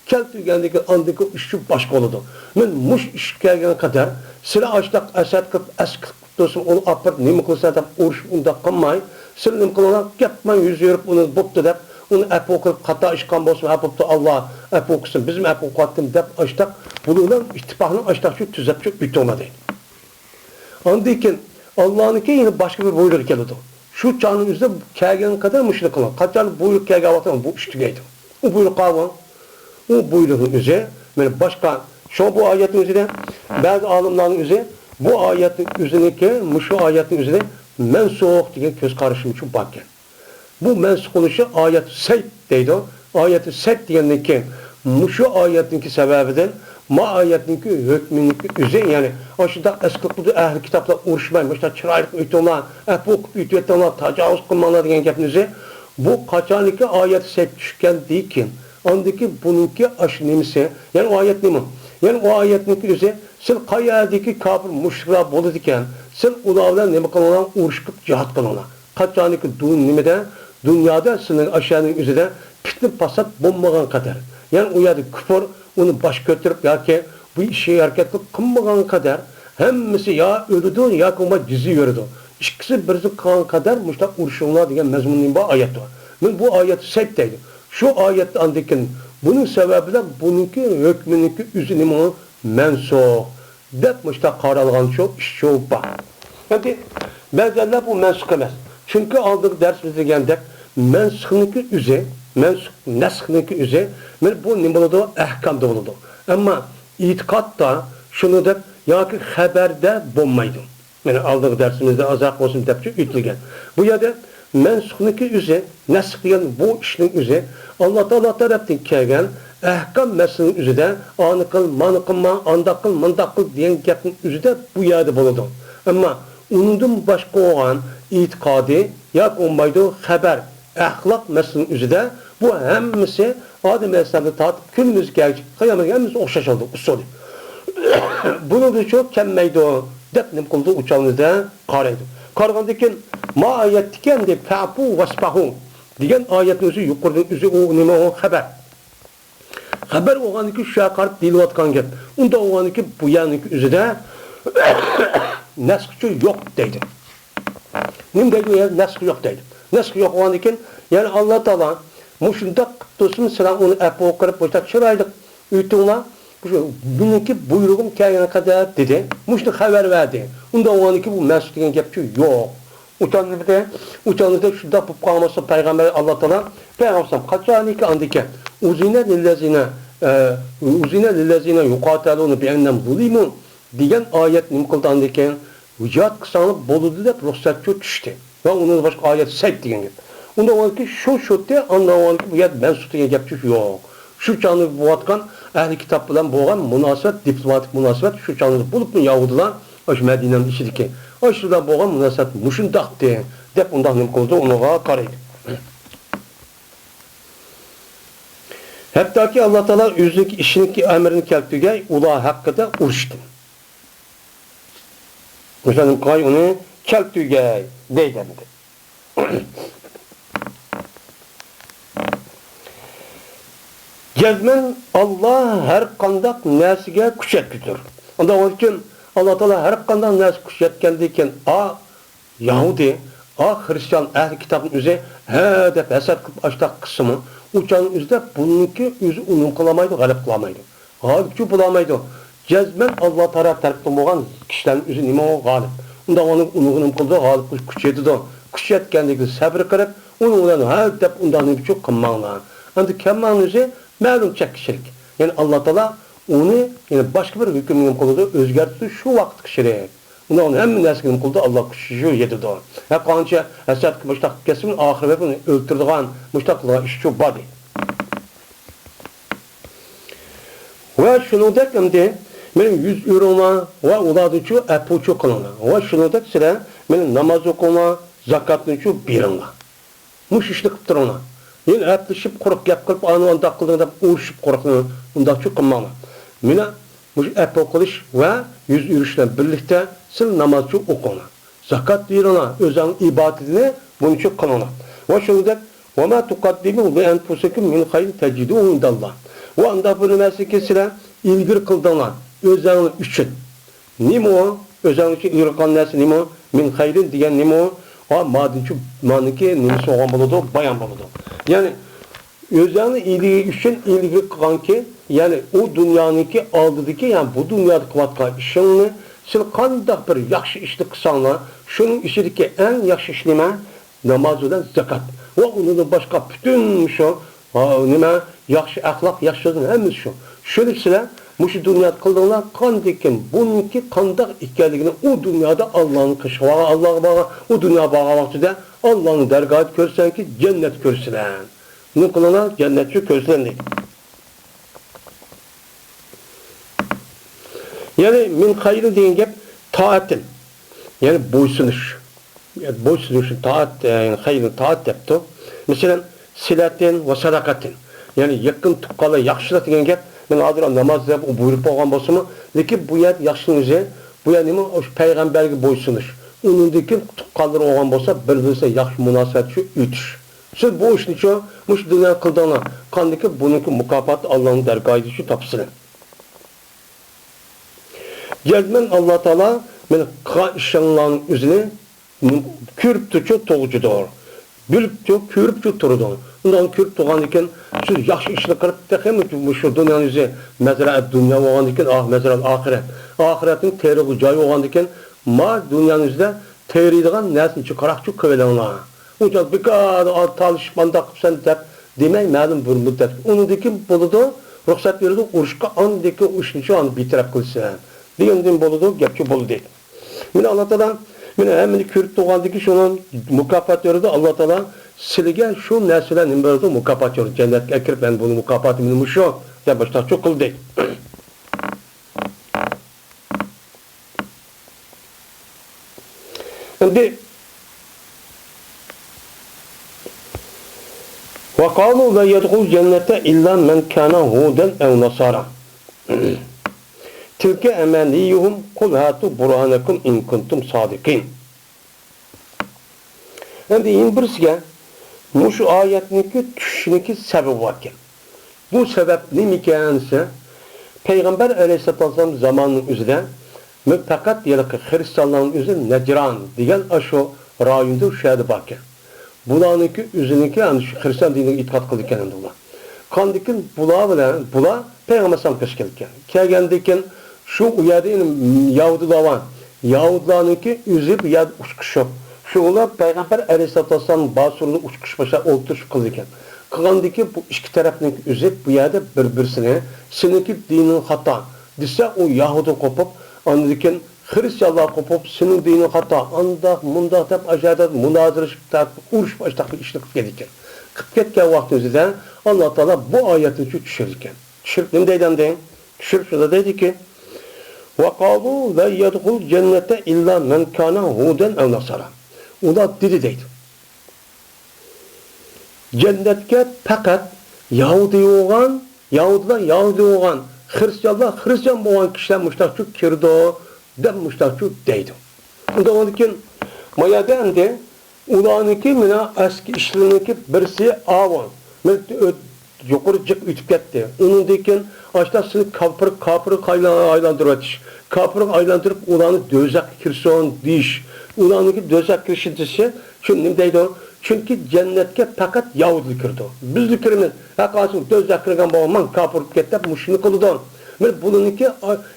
keltürgendeki andaki işi başka oldu. Ben muş iş gelgen kadar, silah açtık, esed kılıp, esk dostum onu apart nima qilsa deb urush unda qilmay, siz nima qilinglar, gapman yuz yurib uni bo'pti deb, uni afu qilib xato ishqon bo'lsa, bo'pti Alloh afu qilsin, bizim afu qildim deb açtaq, bular ittifoqni açtaq shu tuzab shu bitomadi. Ondan keyin Allah'nınki yine başka bir buyruk geldi. Şu çağın üzerinde kelgen kadar müşrik olan. Kaçan buyruk kelgen vatan bu üstügeydi. O buyruk kavan. O buyruğun üzerine yani başka şu bu ayetin üzerine bazı alimlerin üzerine bu ayetin üzerindeki şu ayetin üzerine mensuh diye göz karışımı için bakken. Bu mensuh oluşu ayet seyt deydi. Ayeti seyt diyenindeki şu ayetinki sebebidir. Ma ayetinki hükmünki üzerine yani aşıda eski ehli kitaplar uğraşmayın. İşte çıraylık ütüyorlar, okup ütüyorlar, tacavüz kılmalar diyen gepinizi. Bu kaçanlıkı ayet seyt düşken değil ki. Andaki bununki aşınımısı. Yani o ayet ne mi? Yani o ayetinki üzerine siz kayadaki kafir müşrikler bolu diken siz ulavlar ne bakalım uğraşıp cihat kılıyorlar. Kaçanlıkı dünyada sınır aşağının üzerine fitne pasat bombagan kadar. Yani o yerde küfür onu baş götürüp ya ki bu işe hareket kılmagan kadar hemmisi ya öldü ya kuma dizi yürüdü. İkisi birisi kalan kadar müştak urşunlar diyen mezmunun bu ayet var. Ben bu ayet sebteydi. Şu ayet andikin bunun sebebi de bununki hükmününki üzülümü mensuh. Dep müştak karalgan çok iş çok var. Yani bazılarla bu mensuh emez. Çünkü aldık ders bize geldik. Mensuhniki üze, neshniki üze, bu ne bulundu? Ehkamda bulundu. Ama itikatta şunu da ya ki haberde bulmaydı. Yani aldık dersimizde azak olsun tepki ütülgen. Bu ya da mensuhniki üze, neshkiyen bu işin üze, Allah tarafından kelgen ehkam meselinin üzerinde anı kıl, manı kılma, anda kıl, manda kıl diyen gapın üzerinde bu yerde bulundu. Ama ondan başka olan itikadi ya olmaydı haber, ahlak meselinin üzerinde bu hemmisi Adem Aleyhisselam'da tatıp külümüz gelecek. Kıyamet hemmisi okşaş oldu, usulü. Bunu da çok kemmeydi o. Depnim kıldı uçağınızda karaydı. Kargandaki ma ayet diken de fa'fu vasfahu diyen ayetin üzü yukarıdan üzü o nime o haber. Haber oğaniki şu akarıp dili vatkan gep. Onda oğaniki bu yaniki üzü de neskçu yok deydi. Nim deydi ya neskçu yok deydi. Neskçu yok oğaniki yani Allah Teala muşunda kıptosunu selam onu epi okurup boştak çıraydık. Ütüğüne bununki buyruğum kâyana kadar dedi. Muşta haber verdi. Onda oğaniki bu mesut diyen gepçu yok. Uçanlıkta şurada bu kalması Peygamber Allah Teala Peygamber kaçaniki andike uzine lillezine yuqatalunu bi'ennem zulimun diyen ayet nimkıldı andike vücat kısanlık boludu da ruhsatçı düştü. Ve onun başka ayet seyt diyen gibi. Onda oğaniki şu de anlamaniki bu yet mesut diyen gepçu yok. Şu canlı bu atkan ehli kitap bilen boğan münasebet, diplomatik münasebet şu canlı bulup mu Yahudiler aş Medine'nin içindeki aşırıda boğan münasebet muşundak diye dep ondan nem kıldı onuğa karaydı. Hatta ki Allah Teala yüzlük işinki emrini kelptüge ula hakkında uruştu. Mesela kay onu kelptüge deydi. Cezmen Allah her kandak nesige kuş etkidir. Onda onun için Allah Teala her kandak nes kuş etkendiyken Yahudi, Hristiyan ehli kitabın üzeri hedef hesap kılıp açtak kısmı uçağın üzerinde bununki yüzü unum kılamaydı, galip kılamaydı. Galipçi bulamaydı. Cezmen Allah tarafından olan kişilerin yüzü nime o galip. Onda onun unum kıldı, galip kuş etkidir. Kuş etkendiyken sabır kırıp onun hedef ondan bir çok kımmanlar. Ancak kımmanın üzeri məlum çək kişilik. Yani Allah Teala onu yani başka bir hükümünün kuludu özgertti şu vakit kişilik. Onun hem nesinin kuludu Allah kişiyi yedirdi. Hep kanca hesap müştak kesimin ahirete bunu öldürdüğün müştaklığa işçi badi. Ve şunu dekimdi benim 100 euroma ve uladıcı epuçu kılına. Ve şunu dek sıra benim namaz okuma zakatlıcı birine. Muş işlik duruna. Yani etleşip koruk yap kılıp anı kıldığında uğraşıp korukluğunu ondan çok kılmalı. Mine bu epo kılış ve yüz yürüyüşle birlikte sil namazcı okuna. Zakat verana, özel ibadetine bunu çok kılana. Ve şunu da وَمَا تُقَدِّمُوا لِأَنْفُسِكُمْ مِنْ خَيْرٍ تَجِدُوهُ عِنْدَ اللّٰهِ O anda bunu meselesiyle ilgili kıldığına özel için. Nimo o? Özel için ilgili kılan nesi nimo? min hayrin degan nima o? Ha madinchi maniki nimasi olgan bo'ladi, bayon bo'ladi. Ya'ni o'zini iyiligi uchun iyiligi qilganki, ya'ni u dunyoniki oldidagi, ya'ni bu dunyoda qilayotgan ishingni siz qanday bir yaxshi ishni qilsanglar, shuning ichidagi eng yaxshi ish nima? Namoz bilan zakat. Va undan boshqa butun shu nima yaxshi axloq, yaxshi so'zlar hammasi shu. Shuni sizlar mushu dunyoda qildinglar, qandikin buniki qanday ekanligini u dunyoda Allohning qishg'og'i, Allohga u dunyo bo'lgan vaqtida Allohning dargohida ko'rsanki, jannat ko'rsinlar. Nima qilinglar? Jannatni ko'rsinlar deydi. Yani min hayri degan gap taatin. Yani bo'ysunish. Yani bo'ysunishni taat, yani hayri taat debdi. Masalan, silatin va sadaqatin. Yani yaqin tuqqanlar yaxshilik degan gap men hozir namoz deb buyurib bo'lgan bo'lsa-mu, lekin bu yer yaxshiligi, bu yer nima? O'sha payg'ambarga bo'ysunish. Uningdagi tuqqanlar olgan bo'lsa, bir-birisiga yaxshi munosabat shu o'tish. Siz bu ishni shu mush dunyo qildinglar. Qandiki buniki mukofot Allohning dargohida shu topsin. Gelmen Allah Teala men işanların üzerine körüp tutuyor toğucudur. Bülüp tutuyor, körüp tutuyor. Ondan körüp tuğan iken siz yaxşı işini kırıp tekemi şu dünyanın yüzü mezra dünya olan iken mezra ahiret. Ahiretin terörü cayı olan iken ma dünyanın yüzüde terörüden nesin çıkarak çok kıvelenler. Uçak bir kadar talışmanda kıpsan demey malum bir müddet. Onun dikin buludu ruhsat verildi uruşka andaki uşuncu an bitirip kılsın. Diyenden boludu, gepçi bolu değil. Mine Allah Teala, mine hemini körüp doğandaki şunun mukafat yordu. Allah Teala silge şu nesile nimberdi mukafat yordu. Cennetke ekirip ben bunu mukafatı minimum şu. Ya başta çok kıl değil. Şimdi وَقَالُوا لَا يَدْخُلْ جَنَّةَ إِلَّا مَنْ كَانَ هُودًا اَوْ نَصَارًا Tilke emaniyuhum kul hatu burhanakum in kuntum sadikin. Endi yin birisiga mushu oyatniki tushishuniki sababi bor ekan. Bu sabab nima ekansa, Payg'ambar alayhisolam zamonining o'zida faqat yilqi xristianlarning o'zi Najran degan shu rayonda o'shada bor ekan. Bularniki o'ziniki ana shu xristian diniga e'tiqod qilgan ekanlar. Qandikin bular bilan bular Payg'ambar sallam kelgan. Kelgandikin şu uyarı Yahudilar var. Yahudilarınki üzüp ya uçkuşu. Şular Peygamber Aleyhisselam basurunu uçkuş başa oltuş kılırken. Kılandaki bu iki tarafın üzüp bu yerde birbirisine seninki dinin hata. Dise o Yahudi kopup anladıkken Hristiyanlar kopup senin dinin hata. Andak mundak hep aşağıda münazırışıp uğruş başta bir işlik gelirken. Kıpketken vaktimizde Allah Teala bu ayetini düşürürken. Düşürüp ne deyden deyin? Düşürüp şurada dedi ki وَقَالُوا لَا يَدْخُلْ جَنَّةَ اِلَّا مَنْ كَانَ هُودًا اَوْ نَصَارًا. O da dedi deydi. Cennetke fakat Yahudiler Yahudi olan, Hristiyanlar Hristiyan olan kişiler müştakçı kirdi dem müştakçı deydi. O da onun için mayada endi ulaniki mina eski işleriniki birisi avan. Yukarıcık ütüp gitti. Onun dikin aşağısını kapırık aylandırıp kapırık aylandırıp ulanı dözek kirson diş. Ulanıki dözek kirşintisi çünkü deydi o? Çünkü cennetke fakat Yahudi kirdi. Bizli kirimiz hakasın dözek kirgen bağımman kapırıp gitti. Muşunu kılıdan. Bununki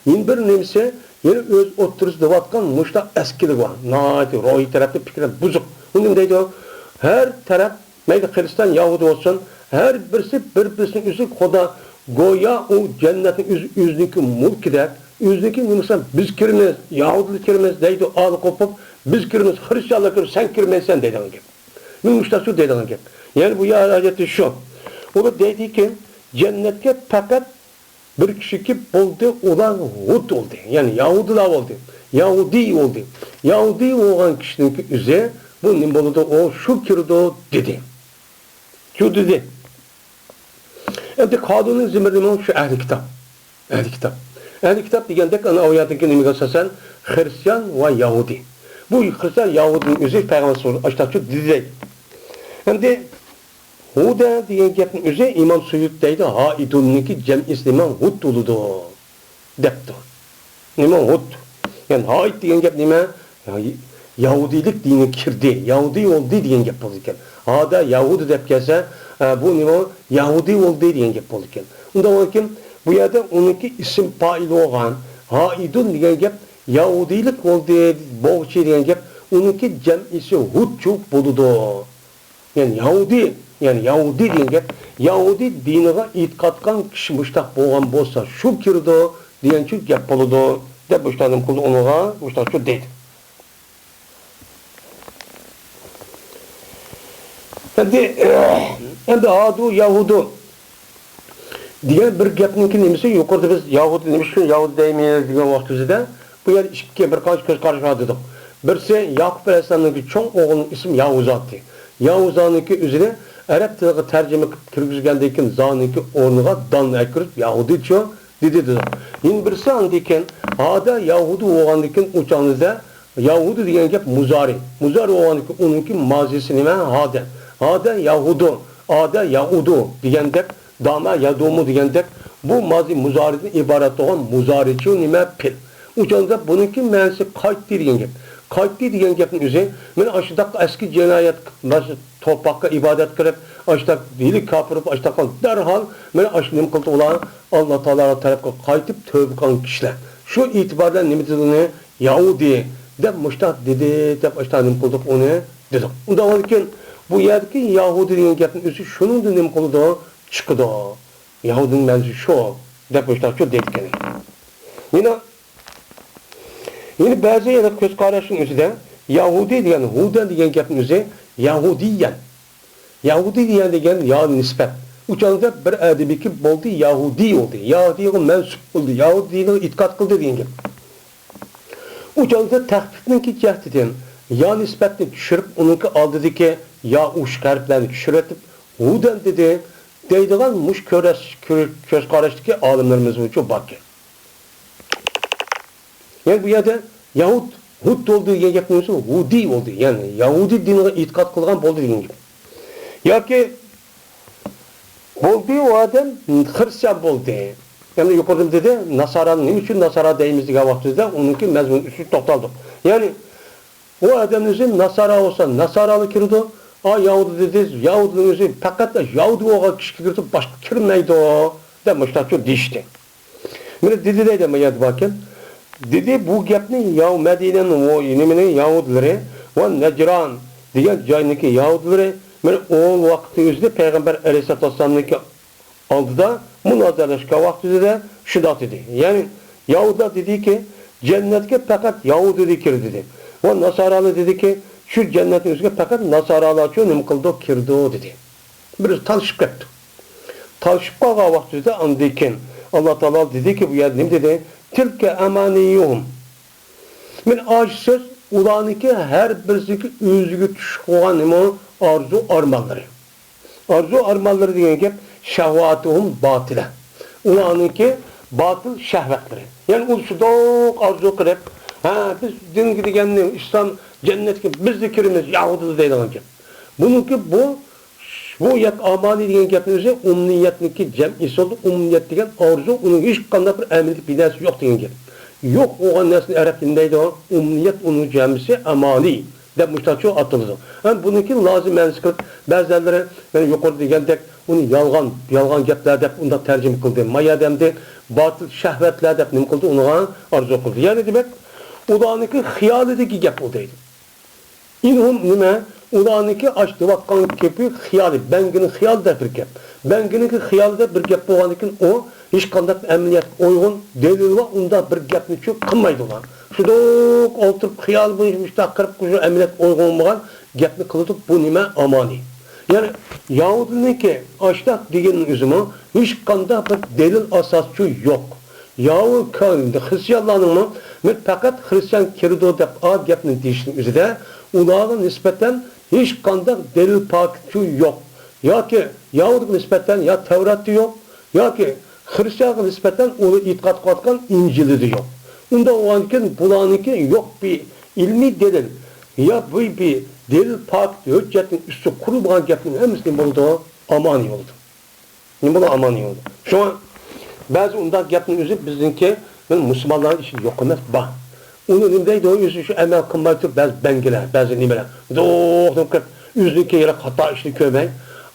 bir nemse yine öz oturusu devatkan muşta eskilik var. Naati, ruhi tarafta fikirler buzuk. Onun deydi o? Her taraf meyde Hristiyan Yahudi olsun her birisi birbirinin üzü koda goya o cennetin yüzdeki mulkider, yüzdeki nimesen biz kirimiz, Yahudilik kirimiz deydi ağlı kopup biz kirimiz, Hristiyanlık kirimiz, sen kirmezsen deydi onun gibi. Mümüşte şu deydi onun gibi. Yani bu ayeti şu. O da deydi ki cennetke fakat bir kişi ki buldu olan Hud oldu. Yani Yahudiler oldu. Yahudi oldu. Yahudi olan kişinin üzeri bu nimbolda o şu kirdi dedi. Şu dedi. Endi kadının zimmerliği şu ehli kitap. Ehli kitap. Ehli kitap degende ana ayatdaki nimiga asasen Hristiyan ve Yahudi. Bu Hristiyan Yahudi'nin üzeri Peygamber sallallahu aleyhi ve sellem dedi. Endi Huda degan gapning o'zi İmam Suyuti deydi, Haidunniki cem isliman Hud uludu debdi. Nima Hud? Yani Haid degan gap nima? Yahudilik dini kirdi, Yahudi oldu degan gap bo'ldi ekan. Hada Yahudi deb kelsa, bu nima Yahudi oldu degan gap bo'ldi ekan. Unda kim bu yerda uniki ism fa'il bo'lgan, haidun degan gap Yahudilik oldu, bo'g'chi degan gap uniki jam'isi hudchu bo'ldi. Yani Yahudi degan gap Yahudi diniga e'tiqod qilgan kishi mushtaq bo'lgan bo'lsa, shu kirdi degan shu gap bo'ldi deb boshlandim qildi unuga, mushtaq shu deydi. Endi adu Yahudu degan bir gapniki nimasi yuqorida biz Yahudi nima uchun Yahudi deymiz degan vaqtimizda bu yer ikki bir qancha ko'z qarash var dedik. Birisi Yaqub alayhisolamning cho'ng o'g'lining ismi Yahuzatdi. Yahuzaniki o'zini arab tiliga tarjima qilib kirgizgandan keyin zoniki o'rniga don akirib Yahudicho dedi. Yin birisi andiken ada Yahudi bo'lgandan keyin o'changizda Yahudi degan gap muzari. Muzari bo'lgandan keyin uniki mazisi nima? Hada Yahudu, ada Yahudu degandek, dama yadumu degandek bu mazi muzaridan iborat bo'lgan muzarichi nima pil. O'changizda buniki ma'nosi qaytdi degan gap. Qaytdi degan gapning o'zi men ashudaq eski jinoyat to'paqqa ibodat qilib, ashudaq dili kofirib, ashudaq darhol men ashnim qildi ular Alloh taolo tarafga qaytib tövbe qilgan kishilar. Shu e'tibordan nima dedini Yahudi deb mushtaq dedi deb ashtanim qildik uni dedik. Undan keyin bu yerdagi Yahudi degan gapning o'zi shuningdan nima qildi chiqdi. Yahudining ma'nosi shu deb mushtaq shu deydi. Yine bazı yerler göz karışın üzerinde Yahudi diyen, Huda diyen gapın üzerinde Yahudiyen. Yahudi diyen degen ya nispet. Uçağında bir edebi ki oldu Yahudi oldu. Yahudi'ye mensup oldu. Yahudi'ye itikad kıldı diyen gap. Uçağında tahkikinin ki cehdiden ya nispetini düşürüp onunki aldı ki ya uç harflerini düşürüp Huda dedi deydiğen muş göz karıştaki alimlerimiz bu çok bakıyor. Yani bu yerde Yahud, Hud olduğu yer yapmıyorsa Hudi oldu. Yani Yahudi dinine itikad kılgan oldu degan gibi. Ya ki oldu o adam Hristiyan oldu. Yani yukarıda dedi Nasara'nın ne için Nasara deyimiz degan vaqtimizda onunki mezmun üstü to'xtaldik. Yani o adamın özü Nasara olsa Nasaralı kirdi. Yahudi dedi Yahudi'nin özü fakat da Yahudi olgan kishi kirdi başka kirmeydi o. Demişler çok dişti. Mene dedi deydi ama yedi bakın. Dedi bu gapni ya Medine'nin o iniminin Yahudileri ve Necran degan joyniki Yahudileri men o vaqti o'zida Peygamber Aleyhisselatü Vesselam'niki oldida munozaralashgan vaqtida shunday dedi. Yani Yahudilar dedi ki cennetke fakat Yahudi kirdi dedi. Ve Nasaralı dedi ki şu cennetin o'ziga fakat Nasaralar uchun nima qildi kirdi dedi. Bir tanışıp ketdi. Tanışıp qolgan vaqtida andikin Allah Teala dedi ki bu yer nima dedi? Tilke emaniyuhum. Men aciz söz ulaniki her birisiki özüge düşük olan nima arzu armanları. Arzu armanları degan gap şehvatuhum batile. Ulaniki batıl şehvetleri. Yani u şudoq arzu qilib, biz dinga deganni İslam cennetga bizni kirimiz Yahudi deydigan gap. Buniki bu yak amali degan gapning o'zi umniyatniki jam'isi oldu. Umniyat degan arzu uning hech qanday bir amaliyat binasi yo'q degan gap. Yo'q bo'lgan narsani arab tilida deydi, umniyat uning jam'isi amali deb mushtacho atiladi. Ham buniki lozim ma'nosi qilib ba'zilari men yuqori degandek uni yolg'on gaplar deb unda tarjima qildi. Mayadamda botil shahvatlar deb nima qildi, unga arzu qildi. Ya'ni demak, ularniki xiyolidagi gap u deydi. İnhum nima? Ularniki açtı vatkan kepi xiyali, benginin xiyal da bir gap. Bengininki xiyalda bir gap bo'lgandan keyin o hech qanday amaliyat o'ygun delil va unda bir gapni çok qilmaydi ular. Shudoq o'tirib xiyal bo'yicha mustaqil qilib amaliyat o'ygun bo'lgan gapni qilib bu nima amani. Yani Yahudiniki açtaq deganning o'zimi hech qanday bir delil asoschi yo'q. Yahudi Hristiyanlarning men faqat Hristiyan kirdi deb o gapni deyishning o'zida ularga nisbeten hiç qanday delil paketi yok. Ya ki Yahudiga nisbeten ya Tevrat'ı yok, ya ki Hristiyan'a nisbeten onu itiqad qilgan İncil'i de yok. Unda olankin bulaniki yok bir ilmi delil. Ya bu bir delil paketi hüccetin üstü kurulmayan gapning hemsinin buldu amani oldu. Ne bu amani oldu. Şu an bazı unda gapning özü bizimki Müslümanların işi yok emas. Onu nimdeydi o yüzü şu emel kılmaydı bengiler, bazı nimeler. Doğdum kırp, yüzünü yere hata işini köymey.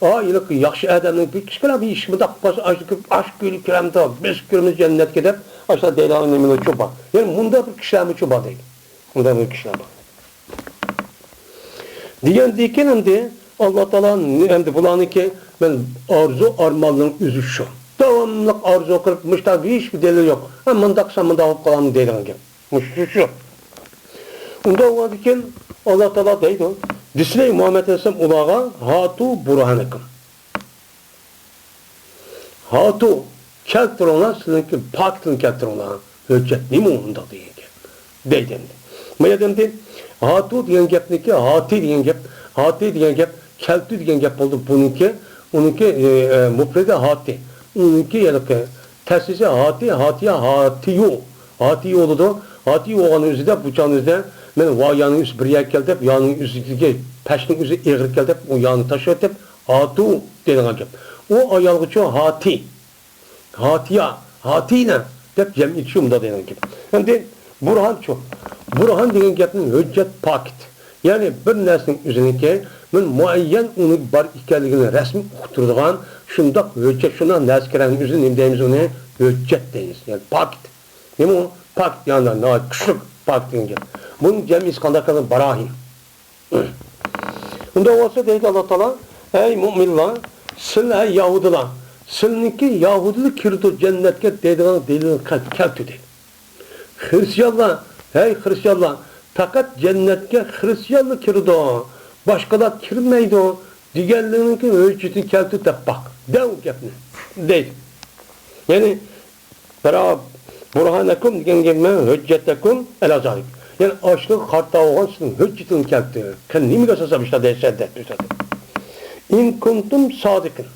Yine yaxşı adamın bir kişiler bir iş mi dakikası aşk gülü kiremde biz kırmızı cennet gidip aşağı deylanın nimini çoba. Yani bunda bir kişiler mi çoba değil. Bunda bir kişiler var. Diyen diken hem Allah Teala'nın hem de bulanı ki ben arzu armanların üzü şu. Devamlı arzu kırıp müştak hiçbir delil yok. Hem mındaksa mındak kalanın delilin gibi. Şu. Onda o diken Allah Teala deydi o. Disney Muhammed Aleyhisselam ulağa hatu burhanıkım. Hatu keltir ona sizinki paktın keltir ona. Hüccet ne mi onda diyen gep. Deyden. Maya demdi. Hatu diyen gepniki hati diyen gep. Hati diyen gep keltü diyen gep oldu bununki. Onunki muprede hati. Onunki yani tersisi hati hatiya hatiyu. Hatiyu oldu. Hatiyu olan üzerinde bıçağın üzerinde men va yanın üst bir yer geldi, yanın üstündeki peşinin üstü eğri geldi, o yanı taşıyıp hatu denen gep. O ayalgıçı hati, hatiya, hatine dep cem içimda denen gep. Şimdi burhan çok. Burhan denen gepnin hüccet pakit. Yani bir nesnin üzerindeki men muayyen onu bar ikenligini resmi uqturduğan şundak hüccet şuna neskerenin üzerinde deyimiz onu hüccet deyiz. Yani pakit. Ne mi o? Pakit yani küçük pakit denen gep. Bunun cem iskandakanın barahim. Bunda olsa deydi Allah Teala, ey müminler, sil ey Yahudiler, silninki Yahudilik kirdi cennetke deydiğin delilin keltü deydi. Hristiyanlar, ey Hristiyanlar, fakat cennetke Hristiyanlık kirdi o. Başkalar kirmeydi o. Diğerlerininki ölçütü keltü de bak. Dev gepni. Deydi. Yani, beraber burhanakum diyen gelme hüccetekum el azalik. Yani açlık harta olan sizin hüccetini keltü. Kendimi göstersem işte deyse. İn kuntum sadıkın.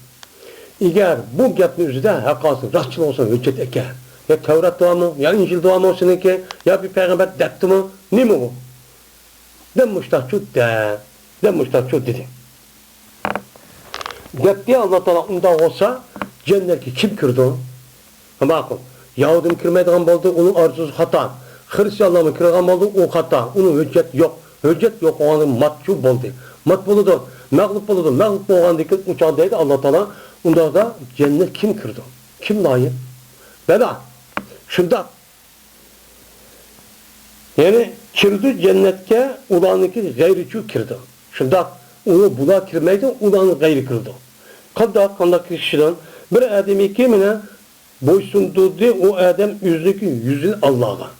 Eğer bu gepni üzerinde hakası, rastçıl olsa hüccet eke. Ya Tevrat dua mı, ya İncil dua mı olsun ki, ya bir peygamber detti mi, ne mi bu? Den müştakçu de, den müştakçu dedi. Detti Allah Teala onda olsa, cennetki kim kırdı? Bakın, Yahudim kırmaydıgan oldu, onun arzusu hata. Hristiyanlar mı kırgan oldu, o hata. Onun hüccet yok. Hüccet yok, onun matçu oldu. Mat buludu, mağlup buludu. Mağlup boğandaki uçağındaydı Allah Teala. Onda da cennet kim kırdı? Kim layık? Bela. Şunda. Yani kirdi cennetke ulanıki gayriçu kirdi. Şunda. Onu bula kirmeydi, ulanı gayri kırdı. Kandak kişiden bir ademi kimine boysunduğu o adam yüzünü Allah'a.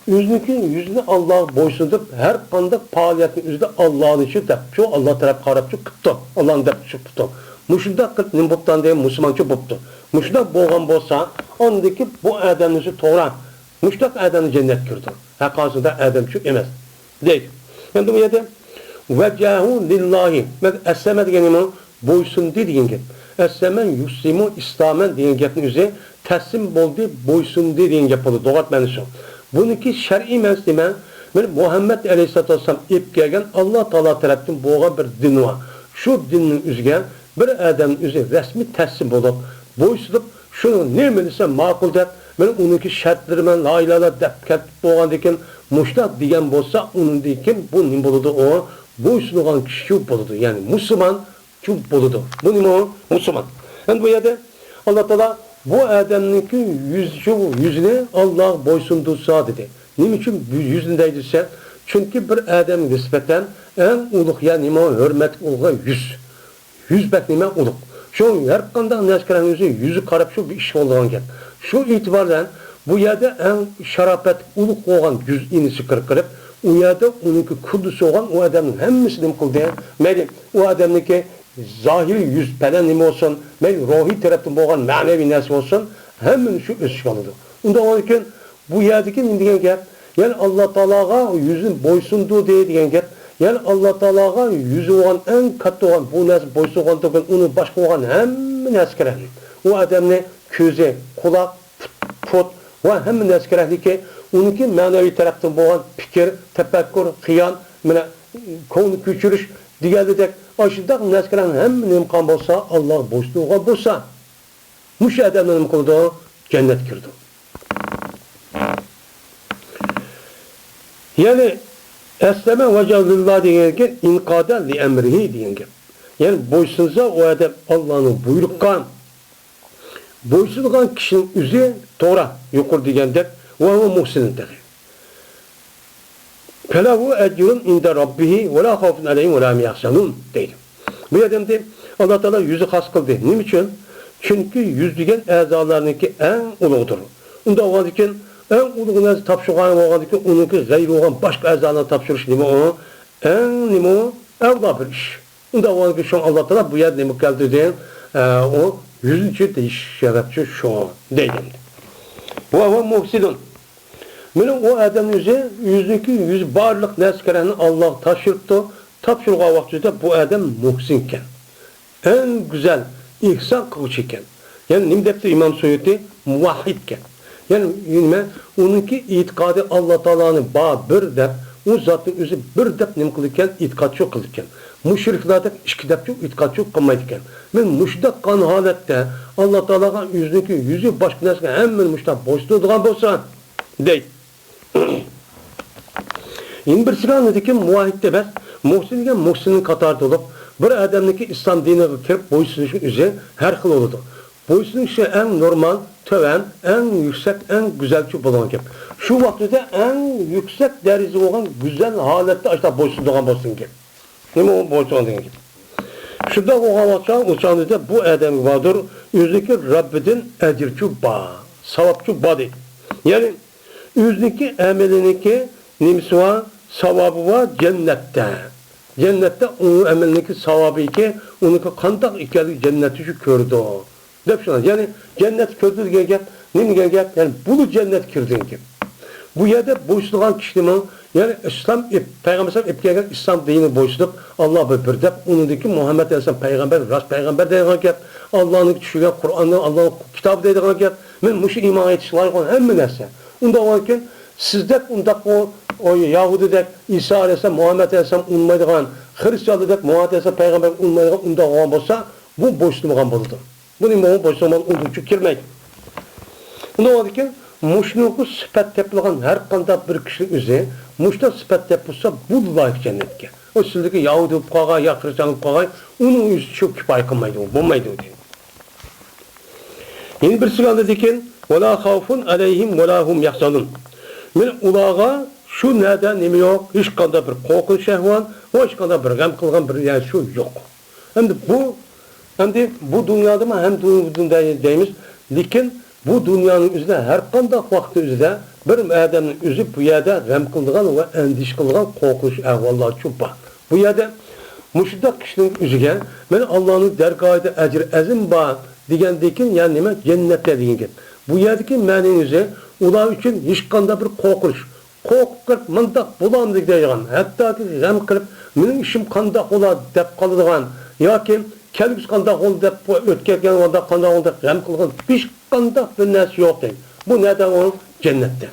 Yüzünü Allah'a boysundup her kandak faaliyetin yüzünde Allah'ın işi dep. Şu Allah taraf karapçı kıttı. Allah'ın dep şu kıttı. Muşunda kıt nimboptan diye Müslümançı boptu. Muşunda boğan bolsa ondaki bu adamın işi toğran. Muştak adamı cennet kırdı. Hakasında adam şu emez. Değil. Şimdi bu yerde vecahu lillahi. Essemen diyenim boysun dediğin gibi. Essemen yusimu islamen diyen gepin üzeri teslim oldu boysun dediğin gep oldu. Doğat menüsü. Bununki şer'i meslime Muhammed Aleyhisselatü Vesselam ip gelgen Allah Teala tarafından boğan bir din var. Şu dinin üzgen bir adamın üzeri resmi teslim olup boysunup şunu ne bilirse makul dep ben onunki şartlarıma la ilahe dep boğan diken muştak diyen bolsa onun diken bu ne buludu o boysunulan kişi buludu. Yani Müslüman çok buludu. Bu ne o? Müslüman. Yani bu yerde Allah Teala bu adamınki yüzüne Allah boysundursa dedi. Niçin yüzündeydirse? Çünkü bir adam nispeten en uluk yani hürmet uluğa yüz. Yüz beknime uluk. Şu her kandan neskeran yüzü karap şu bir iş olduğun gel. Şu itibarla bu yerde en şarapet uluk olan yüz inisi kırıp o yerde onunki kudusu olan o adamın hem Müslüm kıldı. Meyli o adamınki zahiri yüz pelen nime olsun, ruhi taraftan boğan manevi nesli olsun, hemen şu ışıkalıdır. Onda onun için bu yerdeki diyen gel, yani Allah Teala'ga yüzün boysunduğu diyen gel, yani Allah Teala'ga yüzü olan en katı olan bu nesli boysun olan onu başka olan hemen neskerehli. O adamın közü, kulak, put ve hemen neskerehli ki onunki manevi taraftan boğan fikir, tefekkür, kıyan, konu küçülüş, diğerleri aşıdak neskeran hem nimkan bolsa Allah boşluğa bolsa müşahedemden kıldı cennet kirdi. Yani esleme vecahullah deyenken inkada li emrihi deyenken. Yani boysunsa o adam Allah'ın buyrukkan boysungan kişinin üzü Tora yukur degende ve o muhsinin dedi. Felahu ecrun inde rabbihi ve la havfun aleyhim ve la hum yahzanun dedi. Bu adam de Allah Teala yüzü has kıldı. Ne için? Çünkü yüz degen azalarınki en uluğudur. Onda o vakitin en uluğuna tapşırgan o vakitin onunki gayri olan başka azalarına tapşırış nime o? Nime o? Evla bir iş. Onda o vakitin şu an Allah Teala bu yer nime geldi diyen o yüzüncü değiş şerefçi şu an deyim. Bu hava muhsidun. Benim o adam yüz barlık neskerenin Allah taşırttı. Tapşırgan vaktinde bu adam muhsinken. En güzel ihsan kılıç iken. Yani nimdepti İmam Suyuti muvahhidken. Yani onunki itikadı Allah Teala'nın bir dep, o zatın özü bir dep nim kılırken itikatçı kılırken. Müşriklerde iki depçi itikatçı kılmaydıkken. Ben müştak kan halette Allah Teala'nın yüzü başka nesken hemen müştak boşluğundan bolsa deyt. Yine bir sıra dedi ki muvahhidde bes, muhsin degen muhsinin katarda olup, bir adamdaki İslam dinine kirip boysunuşun üzeri her xil oludu. Boysunuşu en normal, töven, en yüksek, en güzelçi bulan kep. Şu vakitte en yüksek derece olan güzel halette açta boysunduğun bolsun kep. Nime o boysunduğun kep? Şurada o havaçan uçanlıda bu adam vardır, yüzdeki Rabbidin ecirçi ba, savapçı ba deydi. Yani yüzdeki emeliniki nimsi var, savabı var cennette. Cennette onun emelindeki savabı ki, onunki kandak ikerlik cenneti şu kördü o. Yani cennet kördü diyecek, ne diyecek? Yani bunu cennet kirdin ki. Bu yerde boşluğun kişinin, yani İslam, Peygamber sallallahu İslam dini boşluk, Allah bir dep, onundaki Muhammed Aleyhisselam peygamber, rast peygamber diyecek, Allah'ın düşüren Kur'an'ın, Allah'ın kitabı diyecek, ben bu şey iman etişler olan hem neyse. Onda varken, sizde onda o Yahudi dek, İsa Aleyhisselam, Muhammed Aleyhisselam unmaydıgan, Hristiyanlı dek, Muhammed Aleyhisselam peygamber unmaydıgan, onda olan olsa, bu boşluğun buludur. Bunun bu boşluğun olduğu kirmeydi. Onda varken, muşnuğu sıfat tepkilen her kanda bir kişilik üzere, muşta sıfat tepkilse bu layık cennetke. O sizdeki Yahudi upağa, ya Hristiyan upağa, onun yüzü çok kipay kılmaydı, bulmaydı diye. Yeni bir sıkıntı dedi ki, وَلَا خَوْفٌ عَلَيْهِمْ وَلَا هُمْ يَحْزَنُونَ. Men ulağa şu neden nemi yok, hiç kanda bir korkun şehvan, hiç kanda bir gam kılgan bir yani şu yok. Hem de bu dünyada mı hem dünyada deyimiz, lakin bu dünyanın üzerinde her kanda vakti üzerinde bir adamın üzü bu yerde gam kılgan ve endiş kılgan korkuş ehvallah çupa. Bu yerde müşrik kişinin üzüge, men Allah'ın dergahında ecir ezim ba degendekin yani nime cennette degen. Bu yerdeki məninizi ular için hiç kanda bir korkuş. Korkup mındak bulandı deygan. Hatta ki gam kılıp mening işim kandak ola dep kalıdığan yoki kelgüs kandak ol dep ötkergen onda kandak ol dep gam kılgan hiç kandak bir narsa yok deydi. Bu neden o cennette.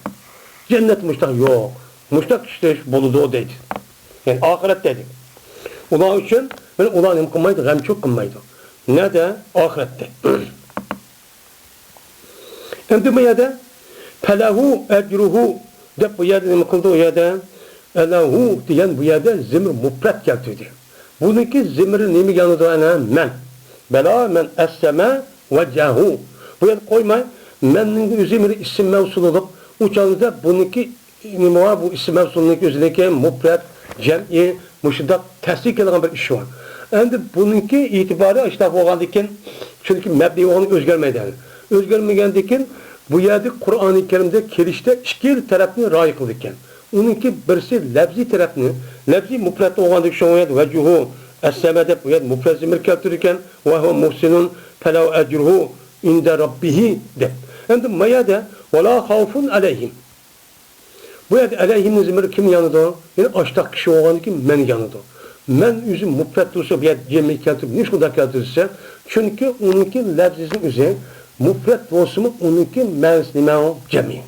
Cennet müştak yok. Müştak işte buludu o deydi. Yani ahiret dedi. Ular için ben ular nem kılmaydı, gam çok kılmaydı. Neden? Ahirette. Hem bu yerde felahu ecruhu dep bu yerde ne kıldı o yerde elahu diyen bu yerde zimir mufret geldi. Bununki zimirin nemi yanıdır ana men. Bela men esseme vecehu. Bu yerde koymay mennin zimiri isim mevsul olup uçanıda bununki nemi var bu isim mevsulunki üzerindeki mufret cem'i müşiddak tasdik edilen bir iş var. Endi bununki itibarı işte oğandikken çünkü mebni onu özgürmeden. Özgürmegendikken bu yerde Kur'an-ı Kerim'de kirişte iki tarafını rayı kıldıkken. Onunki birisi lafzi tarafını, lafzi mufret oğandik şu oyad vecuhu es-semede bu yad mufret zimir keltirirken ve huve muhsinun felav ecruhu inde rabbihi de. Endi mayada ve la havfun aleyhim. Bu yerde aleyhim zimir kim yanıda? Yani aştak kişi oğandikken men yanıda. Men yüzüm mufret olsa bir cemi keltirip niş kadar keltirirse çünkü onunki lafzisinin üzerine mufret olsun onunki mevsime o cemi.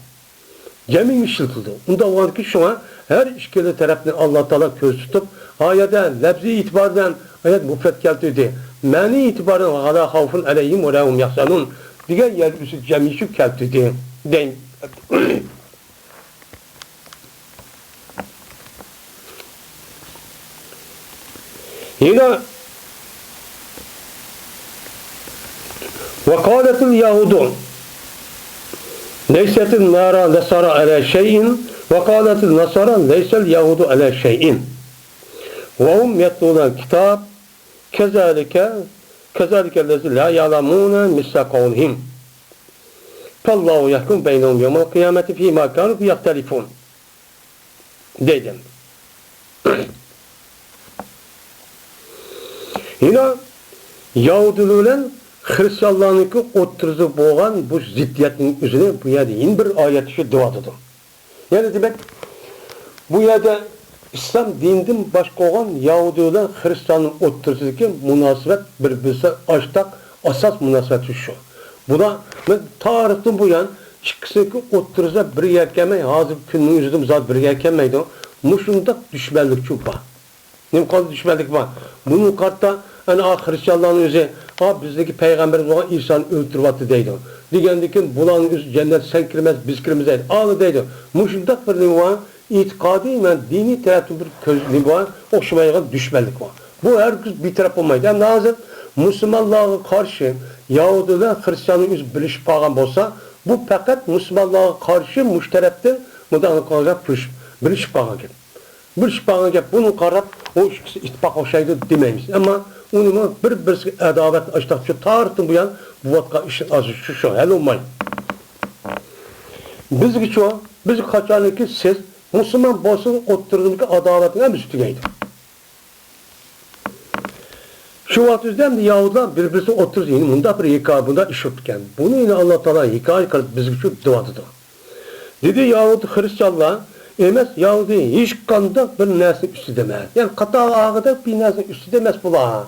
Cemi işletildi. Onda var ki şu an her işkili tarafını Allah Teala göz tutup ayada lafzi itibardan ayet mufret keltirdi. Mani itibardan ala havfun aleyhim ve lahum yahzanun diye yer üstü cemi şu keltirdi. Yine وقالت اليهود ليست النصارى على شيء وقالت النصارى ليس اليهود على شيء وهم يتلون الكتاب كذلك الذين لا يعلمون مثل قولهم فالله يحكم بينهم يوم القيامة فيما كانوا يختلفون dedim. Yine Yahudilerin Hristiyanlarınki o'ttirzi bo'lgan bu ziddiyatning o'zini bu yerda yana bir oyat shu devotidir. Yani demek bu yerda İslam dinidan boshqa bo'lgan Yahudilar Hristiyanning o'ttirzidagi munosabat bir-biriga oshtoq asos munosabati shu. Buna men tarixdan bu yan ikkisiki o'ttirza birga kelmay, hozir kunning o'zida zot birga kelmaydi. Mushundaq dushmanlik shu bor. Nim qoldi dushmanlik bor. Bunun qarta ana Hristiyanların o'zi bizdeki peygamberimiz olan İsa'nı öldürüvatı deydi. Digendikin bulanın üst cennet sen kirmez biz kirmez deydi. Ağlı deydi. Muşundak bir ne var? İtikadi ve dini tarafı bir közlüğü var. Okşamayacak düşmanlık var. Bu herkes bir taraf olmaydı. Yani lazım Müslümanlığa karşı Yahudiler Hristiyanın üst bilişip bağlan olsa bu fakat Müslümanlığa karşı müşterekte mutlaka kalacak bilişip bağlan gibi. Bilişip bağlan gibi bunu karab o ikisi ittifak olsaydı demeyiz. Ama onu bir adavet açtık. Şu tarihten bu yan bu vatka işin azı şu hal olmayın. Biz kaçanlık ki siz Müslüman bolsun oturduğunuz adavetin en üstügeydi. Şu vaktizden de Yahudiler birbirisi oturur yine bunda bir hikaye bunda iş yokken. Bunu yine Allah Teala hikaye kılıp biz için duadıdır. Dedi Yahudi Hristiyanlar emez Yahudi hiç kanda bir nesne üstü demez. Yani kata ağıda bir nesne üstü demez bula.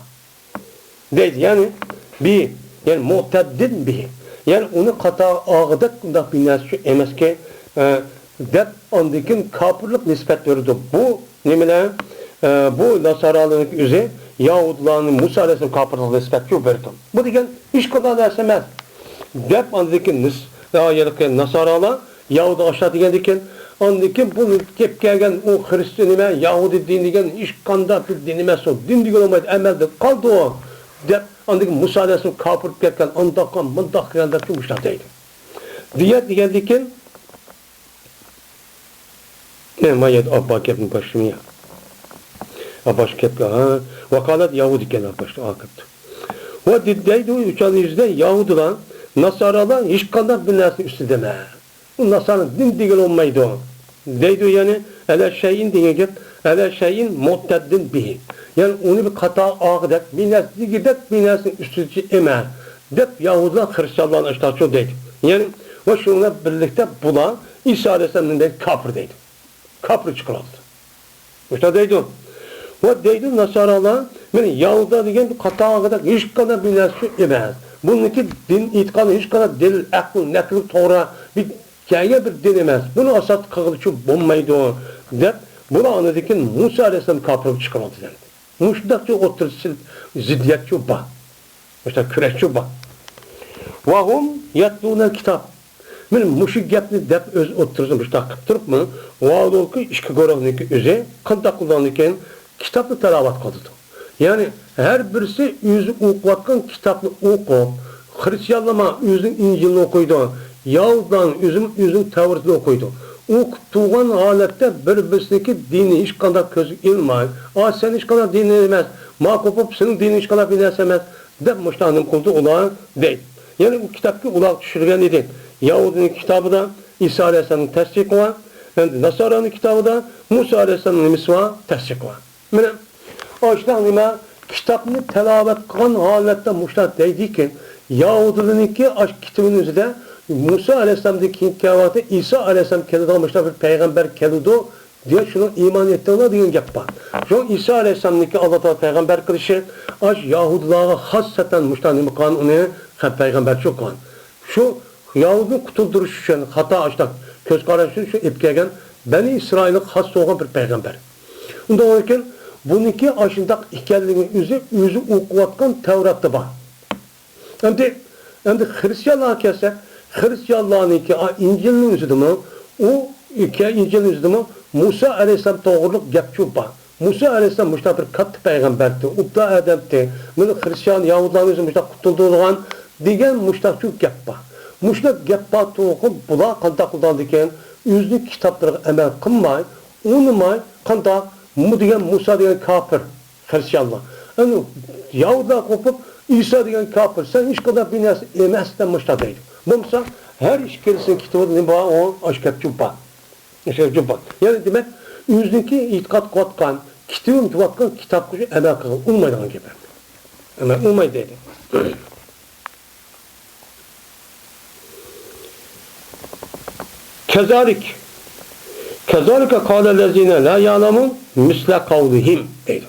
Deydi yani muhteddin bir. Yani onu kata ağıda bir nesne emez ki dep ondakin kapırlık nispet verirdi. Bu nemine bu Nasaralığın üzeri Yahudilerin Musa Aleyhisselam kapırlık nispet verirdi. Bu degen hiç kadar dersemez. Dep ondakin Nasaralar Yahudi aşağı diken ondakin bunu kep gelgen o Hristiyanime Yahudi din digen hiç kanda bir dinimez o. Din digen olmaydı emelde kaldı o. Dep ondakin Musa Aleyhisselam kapırıp gelken ondakan mındak yanında tümüşler deydi. Diyen diken ne mayet abba kepin başını ya. Abbaş kepli ha. Vakalat Yahudi kenar başlı akıttı. Ve diddeydi o uçan yüzde Yahudiler Nasaralar hiç kadar bir nesne üstü deme. Bu Nasara'nın din digil olmaydı o. Deydi yani ele şeyin diyecek ele şeyin mutteddin bihi. Yani onu bir kata ağıdak bir nesne gidek bir nesne üstü eme. Dep Yahudiler Hristiyanların aştağı deydi. Yani ve şununla birlikte bula İsa Aleyhisselam'ın deydi kafir deydi. Kapı çıkarıldı. İşte deydi. O deydi Nasaralar, yani Yahuda diyen bir katağa kadar hiç kadar bir nesli emez. Bununki din itikadı hiç kadar delil, akıl, nekil, toğra bir hikaye bir din emez. Bunu asat kılıçı bulmaydı o. Dep, bunu anladık ki Musa Aleyhisselam kapı çıkarıldı dedi. Muşdakçı otursun ziddiyetçi bak. İşte kürekçi bak. Vahum yatlûne kitap. Men muşu gapni dep öz otursun işte kıptırıp mı? Vaadolki işki görevniki öze kandak kullanırken kitaplı telavat kıldı. Yani her birisi yüzü okuvatkan kitaplı okup Hristiyanlama yüzün İncil'ini okuydu. Yahudan yüzün Tevrat'ını okuydu. Okutuğun halette birbirindeki dini hiç kadar közü ilmay. Sen hiç kadar dini ilmez. Ma kopup senin dini hiç kadar bilesemez. Dep muştanın kuldu olan değil. Yani bu kitapki ulak düşürgen idi. Yahudi'nin kitabı da İsa Aleyhisselam'ın tasdik var. Nasara'nın kitabı da Musa Aleyhisselam'ın misva tasdik var. Yani o işte kitabını telavet kılan halette muştat deydikken Yahudi'ninki aşk kitabının üzerinde Musa Aleyhisselam'daki hikayevatı İsa Aleyhisselam kendisi almışlar bir peygamber kendisi diye şunu iman ettiğine diyen gap var. Şu İsa Aleyhisselam'daki Allah'ta peygamber kılışı aş Yahudilara hasseten muştanı kanunu peygamber çok kan. Şu Yahud'un kutulduruş için hata açtık. Köz karışını şu ipkegen Beni İsrail'in has olan bir peygamber. Ondan olurken bununki aşındak ikenliğin yüzü okuvatkan Tevrat'ta var. Hem de Hristiyanlığa kessek Hristiyanlığınki İncil'in yüzüdü mü o İncil'in yüzüdü mü Musa Aleyhisselam doğruluk yapçı var. Musa Aleyhisselam müşta bir kattı peygamberdi, ubda edepti, bunu Hristiyan, Yahudilerin özü müşta kutulduğun degen müşta şu gep var. Müşta gep var to'qib, bular qanday qildi ekan, o'zining kitoblariga amal qilmay, unimay, qanday mu degan Musa degan kafir, Hristiyanlar. Yani Yahudilar qo'pib, İsa degan kafir, sen hech qanday bir narsa emasdan müşta deydi. Bo'lmasa, her ikkilisinin kitabı ne var, o aşkap cübba. Aşkap cübba. Yani demek, o'ziniki e'tiqod qotgan, kitabim tuvatgan, kitap kuşu amal qilib olmaydigan gap. Amal olmaydi deydi. Kezalika kâlellezîne la ya'lemun misle kavlihim deydi.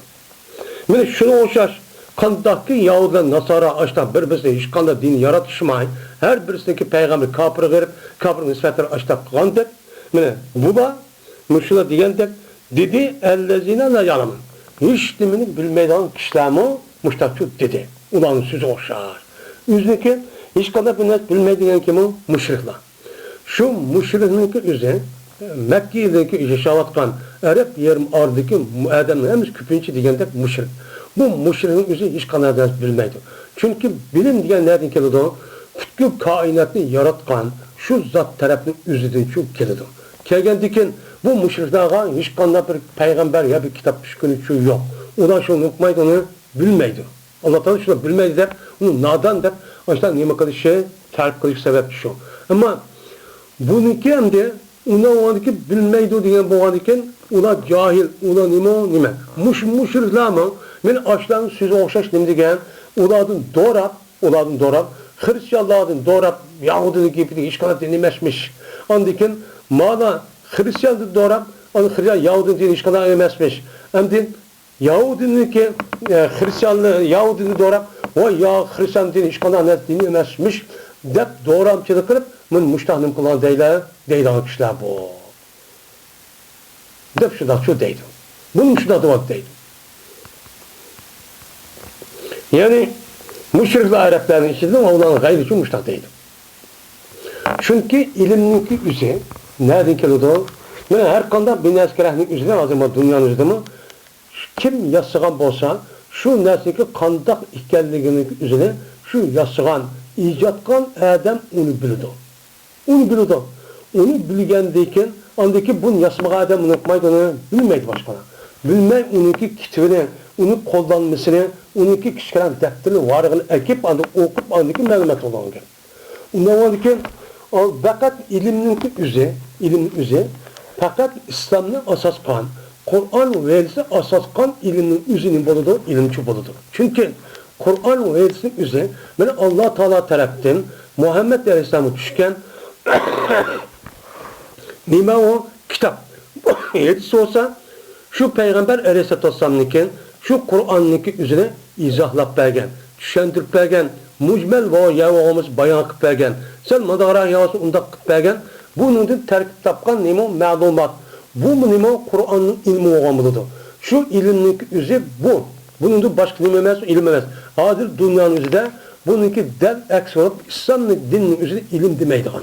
Mene şunu o'xshash, qandaqki Yahudilar, Nasara ashta bir-birisi hech qanday din yaratishmay, her birisiniki payg'ambar kafir qilib, kafir nisbatlar ashta qilgandek, mene bu da müşula degandek dedi ellezîne la ya'lemun. Hiç nimani bilmaydigan kishilarmi mushtaqchu dedi. Ularning so'zi o'xshar. O'ziniki hech qanday bir narsa bilmaydigan kim u? Mushriklar. Şu müşrikniki o'zi Mekke'deki yaşayotgan Arap yerim ardiki adamlar hemiz küpünçü degandek müşrik. Bu müşrikin o'zi hech qanday ders bilmaydi. Çünkü bilim degan nereden keladi? Butkul kainatni yaratgan şu zat tarafning o'zidan shu keladi. Kelgandikin bu müşriklarga hech qanday bir payg'ambar ya bir kitap tushkuni shu yo'q. Ular shuni o'qimaydi, uni bilmaydi. Alloh taolo shuni bilmaydi deb, uni nodon deb, o'shdan nima qilishi, tarif qilish sababi shu. Ammo buniki hamda ularniki bilmaydi degan bo'lgan ekan, ular jahil, ular nima? Mushriklarmi? Men ashlarning so'zi o'xshash nima degan? Ulardan dorab, Hristiyanlardan dorab, Yahudiniki hech qanday din emasmish. Ondikin mana Hristiyanni dorab, Hristiyan Yahudini hech qanday emasmish. Endi Yahudiniki Yahudini dorab, o ya Hristiyan din hech qanday din emasmish deb doramchilik qilib, men mushtahnim qilgan deydigan kishilar bu. Deb shu deydi. Bunu shunday deb deydi. Yani müşrikler Arapların içinde olan gayri için müştak deydi. Çünkü ilimninki üzeri nereden keladi? Mana her qanday bir narsaning o'zida hozir dunyoning o'zida kim yasag'an bo'lsa, shu narsaga qandoq ekanligini o'zini shu yasag'an, ijod qilgan odam uni biladi. Uni bilgandan keyin ondaki bunu yasamagan odam uni o'qimaydi, uni bilmaydi boshqalar. Bilmay uniki kitobini, uni qo'llanmasini, uniki kichkina daftarni varig'ini akib, anda o'qib, ondaki ma'lumot olgan. Undan keyin faqat ilmning o'zi faqat islomni asos qilgan, Qur'on va hadisni asos qilgan ilmning o'zini bo'ladi, ilmchi bo'ladi. Chunki Qur'on va hadisning o'zi mana Alloh taolo tarafdan Muhammad alayhisolamga tushgan nima o kitob. Hadis bo'lsa şu Peygamber Aleyhisselam'nınki, şu Kur'an'nınki üzerine izahlap bergen, düşendirip bergen, mucmel ve yavağımız bayan kıp bergen, sen madara yavası unda kıp bergen, bunun terkip tapkan nemo ma'lumat, bu nemo Kur'an'ın ilmi oğamıdır. Şu ilimninki üzeri bu, bunun da başka ilim emez, Hazır dünyanın üzerinde, bununki del eks olup, İslam'ın dininin üzeri ilim demeydiğin.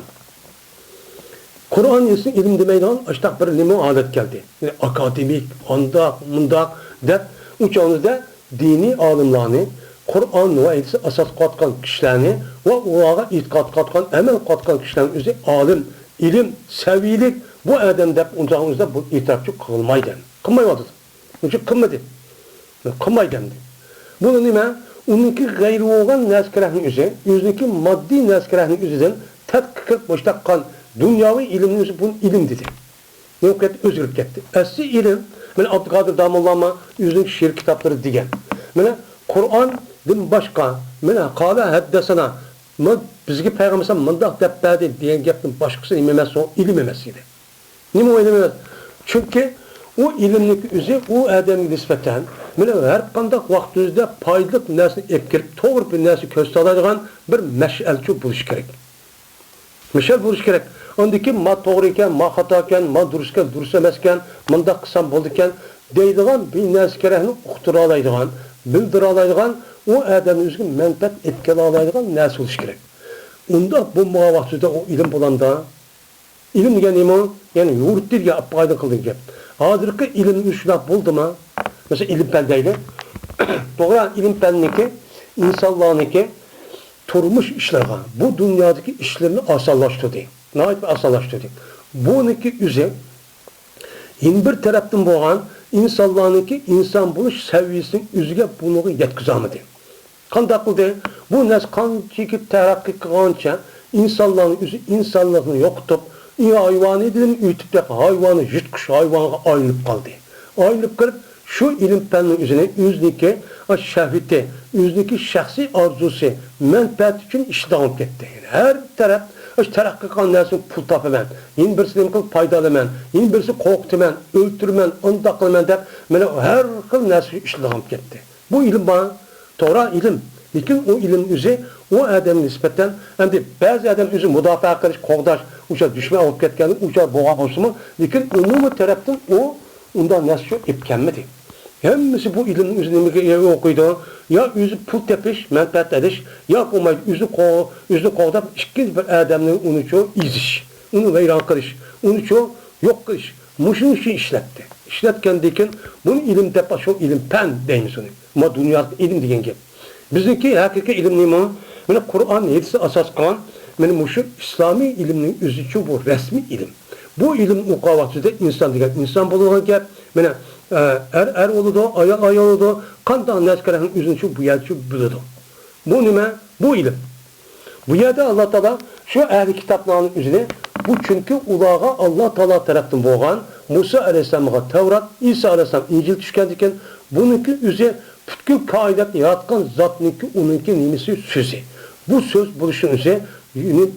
Kur'an ise ilim demeyden açtak bir limon adet geldi. Yani akademik, mundak dep uçağınızda dini alimlerini, Kur'an ve hadisi asas katkan kişilerini ve oğa itikat katkan, emel katkan kişilerin üzeri alim, ilim, seviyelik bu adam dep uçağınızda bu itirafçı kılmaydı. Kılmaymadı. Çünkü kılmadı. Kılmaydı. Bunu nime? Onunki gayri olan neskerahın üzeri, yüzdeki maddi neskerahın üzerinden tetkik boştakkan dünyavi ilimimiz bunun ilim dedi. Ne okuyat özgürlük gitti. Asli ilim, ben Abdülkadir Damollama yüzün şiir kitapları diyen. Ben Kur'an din başka, ben kâle haddesena, bizgi peygamberimiz mandak debbedi diyen gapın başkası ilim emesiydi. Nime o ilim emesi? Çünkü o ilimlik üzü, o adamın nispeten, her kandak vaktimizde paylık nesini epkirip, doğru bir nesini köstelaydıgan bir meşelçi buluş gerek. Meşel buluş gerek. Ondaki ma to'g'ri ekan, ma xato ekan, ma durust emas ekan, bunda qilsam bo'ldi ekan deydigan bir narsa kerakni uqtira oladigan, bildira oladigan, o odamni o'ziga manfaat etkala oladigan narsa bo'lish kerak. Unda bu vaqtida o ilim bo'landa, ilim degan nima? Ya'ni yurtga foyda qilgan gap. Hazırki ilim üçlap buldu mu? Mesela ilim pendeydi. Doğru ilim pendeki insanlarınki turmuş işlerine, bu dünyadaki işlerini asallaştırdı. Ne yapıp asallaştırdı? Bununki üzeri bir taraftan boğan insanlarınki insan buluş seviyesinin üzerine bunu yetkizamedi. Kandak kıldı. Bu nes kan çekip terakki kılınca insanların üzü insanlığını yokutup hayvanı edilen ütüpte hayvanı yutkuş hayvanı ayrılıp kaldı. Ayrılıp kalıp şu ilim peninin üzerine üzdeki şehveti, üzdeki şahsi arzusu, menfaat için iştahım gitti. Her taraf terakki kılan nersin pul tapımen, yeni birisi demekle faydalımen, yeni birisi korktumen, öldürmen, ondaklımen deyip her kıl nersin iştahım gitti. Bu ilim bana Tora ilim. Lakin o ilim üzeri o adamın nispeten hem de bazı adam üzeri müdafaa kılış, kordaş, uçak düşme alıp ketkenli, uçak boğa olsun. Lakin umumi taraftan o ondan nasıl ipkenmedi. Hemisi bu ilimin üzerine okuydu. Ya yüzü pul tepiş, menfaat ediş, ya olmayı yüzü kovdap ikinci bir adamın onu çoğu iziş. Onu veyran kılış, onu çoğu yok kılış. Muşun için işletti. İşletkendeyken bunu ilim tepa şu ilim pen deyiniz onu. Ama dünyada ilim diyen gibi. Bizdeki hakiki ilim neymi? Kur'an yedisi asas kalan muşu İslami iliminin üzücü bu resmi ilim. Bu ilim mukavatçıda insan diyen insan bulunan gibi er oludu, ayal oludu, kandan neskerenin üzücü bu yelçü buludu. Bu nime? Bu ilim. Bu yerde Allah Teala şu ehli kitapların üzerine bu çünkü ulağa Allah Teala tarafından boğan Musa Aleyhisselam'a Tevrat, İsa Aleyhisselam İncil düşkendiken bununki üzerine bütün kainat yaratkan zatınki onunki nimisi sözü. Bu söz buluşun üzerine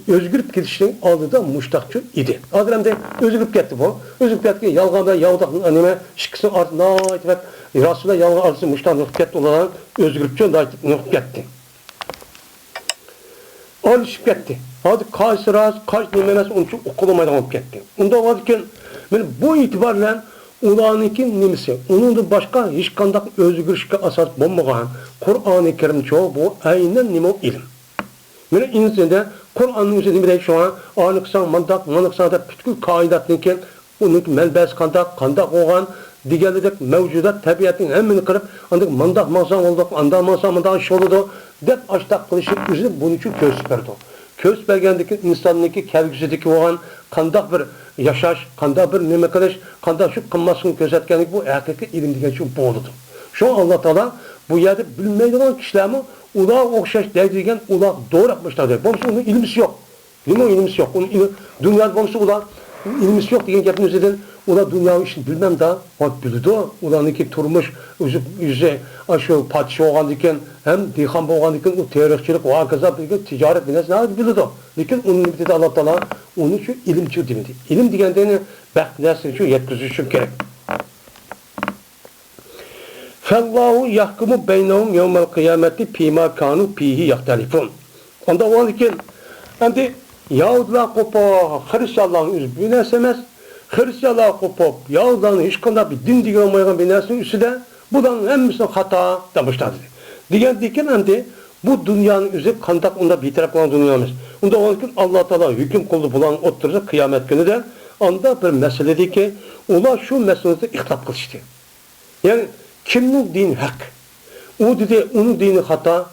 özgürlük gidişinin aldığı da muştakçı idi. Adem'de özgürlük gitti bu. Özgürlük gitti. Yalganda yavdakın anime şıkkısın ardına etmek Resul'e yalgan arzusu muştakçı gitti olan özgürlükçü gitti. Alışıp gitti. Hadi kaç raz, kaç nimenes onun için okulamaydan olup gitti. Onda varken bu itibarla ulanınki nimisi, onun da başka hiç kandak özgürlükçü asas bulmayan Kur'an-ı Kerim çoğu bu aynen nimo ilim. Böyle insanda Kur'an'ın üzerinde de şu an anıksan, manıksan da bütün kaidatınki onun melbes kandak olan diğerlik mevcudat tabiatın hemini kırıp andık mandak mansan olduk, anda mansan iş oldu dep açtak kılışı üzerine bunun için köz verdi. Köz vergendeki insanlıki kelgüsüdeki olan kandak bir yaşaş, kandak bir nime kılış, kandak şu kınmasını gözetkenlik bu hakiki ilim diyen için bu oldu. Şu an Allah Teala bu yerde bilmeyen olan kişilerimi ulağa okşaş değdirgen ulağa doğru yapmışlardır. Bunun onun ilmisi yok. Onun ilmisi yok. Onun dünyada bunun ulağa ilmisi yok diyen yapın üzerinden ulağa dünyanın işini bilmem daha bak bildi o. Ulağınki turmuş yüze aşı padişah olan diken hem dihan olan diken o teorikçilik o arkadaşlar diken ticaret bilmez ne bildi o. Lakin onun bitide Allah Teala onun şu ilimçi demedi. İlim diyen bak nasıl şu yetkizişi gerek. Fallahu yahkumu beynehum yevmel kıyameti fîmâ kânû fîhî yahtelifûn. Onda olan ki şimdi Yahudiler kopup Hristiyanların üzü binesemez. Hristiyanlar kopup Yahudilerin hiç kadar bir din diye olmayan binesin üstüde bundan hemmisini hata demişler. Diken şimdi bu dünyanın üzü kandak onda bir taraf olan dünyamız. Onda olan ki Allah Teala hüküm kıldı bulan oturacak kıyamet günü de onda bir meseledir ki onlar şu meselede ihtilaf kılıştı. Yani kimnin dini hak? O dedi onun dini hata,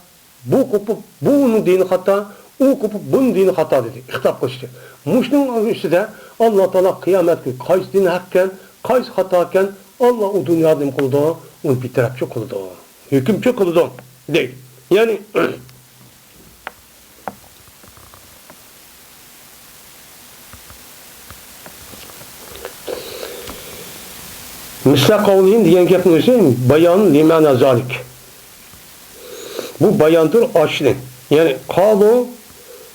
bu kopup bu onun dini hata, o kopup bunun dini hata dedi. İhtap kılıştı. Muşnun üstüde Allah Teala kıyamet günü kaç dini hakken, kaç hataken Allah o dünyada mı kıldı? Onu bir tarafçı kıldı. Hükümçü kıldı. Değil. Yani Misla kavliyin diyen yapın için bayan limana zalik. Bu bayandır aşırı. Yani kalu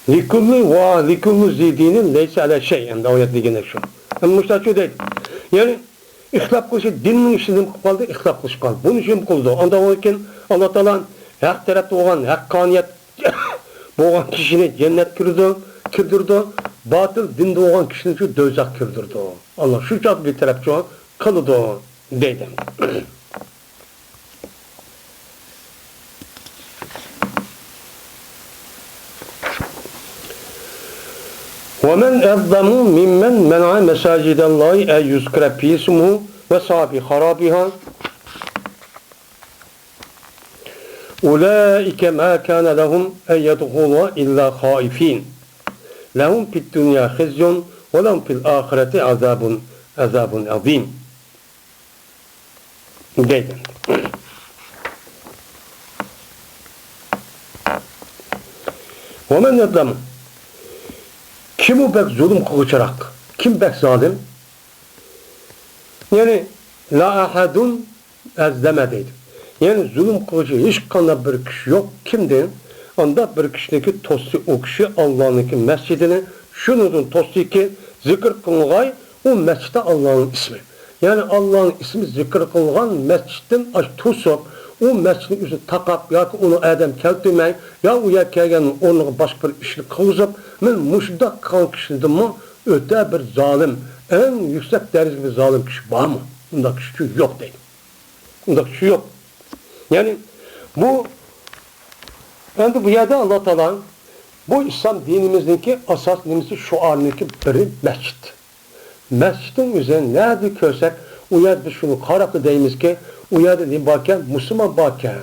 likullu ve likullu zidinin leyse ala şey. Yani davayet ligine şu. Yani müştakçı değil. Yani ihtilaf kılışı dinin işinin kaldı, ihtilaf kılışı kaldı. Bunun için kıldı. Onda olurken Allah Teala hak tarafta olan, hakkaniyet boğan kişini cennet kirdirdi. Batıl dinde olan kişinin şu dözak kirdirdi. Allah şu çat bir tarafçı kılıdı dedim. وَمَنْ اَظَّمُ مِمَّنْ مَنْعَ مَسَاجِدَ اللّٰهِ اَيْ يُذْكَرَ فِيهِ اسْمُهُ ve sabi harabiha ulaike ma kana lehum en yedhulu illa haifin lehum fid dunya khizyun ve lehum fil ahireti azabun azim deydi. Ve men yedlem kim o bek zulüm kılıçarak, kim bek zalim? Yani la ahadun ezdeme deydi. Yani zulüm kılıcı hiç kanında bir kişi yok. Kimdi? Anda bir kişideki tostu o kişi Allah'ın mescidini şunun tostu ki zikir kılgay o mescide Allah'ın ismi. Yani Allah'ın ismi zikir kılgan mescidin tusup o mescidin üstü takap ya ki onu adam keltirmey ya o yer kelgen onu başka bir işini kılıcıp men muşda kan kişinin mi öte bir zalim en yüksek derecede bir zalim kişi var mı? Bunda kişi yok değil. Bunda kişi yok. Yani bu bu yerde Allah Teala bu İslam dinimizdeki asas dinimizdeki şuarındaki biri mescid. Mescidin üzerine nerede görsek o yerde şunu karaklı deyimiz ki o yerde ne bakken Müslüman bakken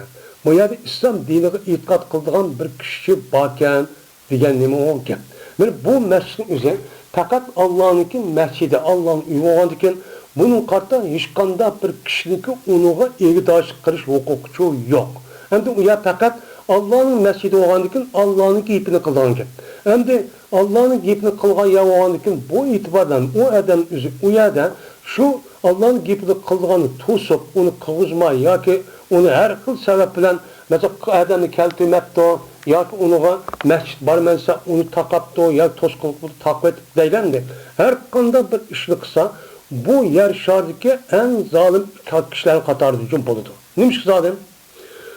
o yerde İslam dinine itikat kıldığın bir kişi bakken diyen nemi olken. Yani bu mescidin üzerine fakat Allah'ınki mescidi Allah'ın üyü olandıkken bunun kartta hiç kanda bir kişilik onuğa eğdaşlık kırış hukukçu yok. Hem de o yer fakat Allah'ın mescidi olandıkken Allah'ın ipini kıldıkken. Hem de Allah'ın ipini kılgan yer olandıkken bu itibardan o adam üzü o yerde şu Allah'ın ipini kılganı tutup onu kıvızmay ya ki onu her kıl sebep bilen mesela adamı keltirmekte ya ki onuğa mescid barmense onu takaptı ya toz kılıp takip edip deylendi. Her kanda bir işini kısa bu yer şardaki en zalim kişilerin katarı için buludu. Neymiş zalim?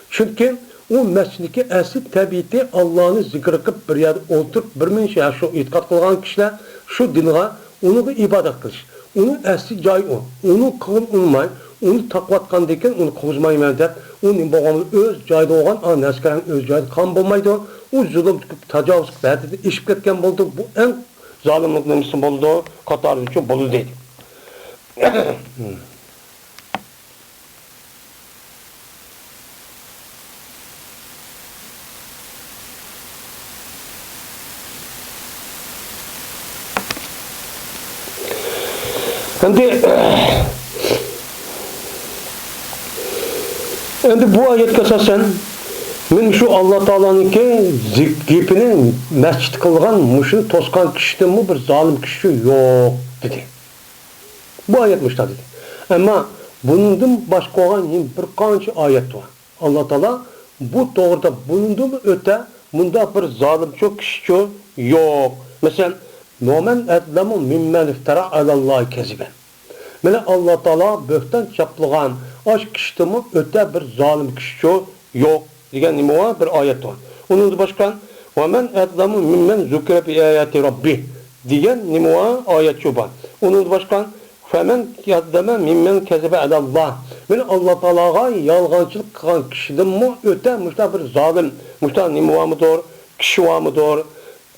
Çünkü o mescideki esli tabiati Allah'ını zikir edip bir yerde oturup bir min şey şu itikat kılgan kişiler şu dinle onu ibadet kılış. Onun esli cayı o. Onu kılıp olmay, onu takvatkan deyken onu kılızmayı verder. Onun bağımlı öz cayda olan an eskerin öz cayda kan bulmaydı. O zulüm tecavüz bedeli işip ketken buldu. Bu en zalimlik nemisin buldu. Katarı için buldu dedi. Şimdi bu ayet esasen men şu Allah Taala'nınki zikrini mescid kılgan, muşunu toskan kişiden mi bir zalim kişi yok dedi. Bu ayet müştah dedi. Ama bunun başka olan bir kançı ayet var. Allah Teala bu doğruda bulunduğu öte bunda bir zalim çok kişi yok. Mesela "Nomen edlemu mimmen iftara alallahi keziben." Mene Allah Teala böhten çaplıgan aşk kişide mi öte bir zalim kişi yok diyen nime var bir ayet var. Onun da başka "Ve men edlemu mimmen zukre bi ayati rabbi" diyen nime var ayet var. Onun da başka "Femen yazdeme mimmen kezebe alallah." Mene Allah Teala'ga yalgancılık kılan kişide mi öte müşta bir zalim müşta nime var mıdır kişi var mıdır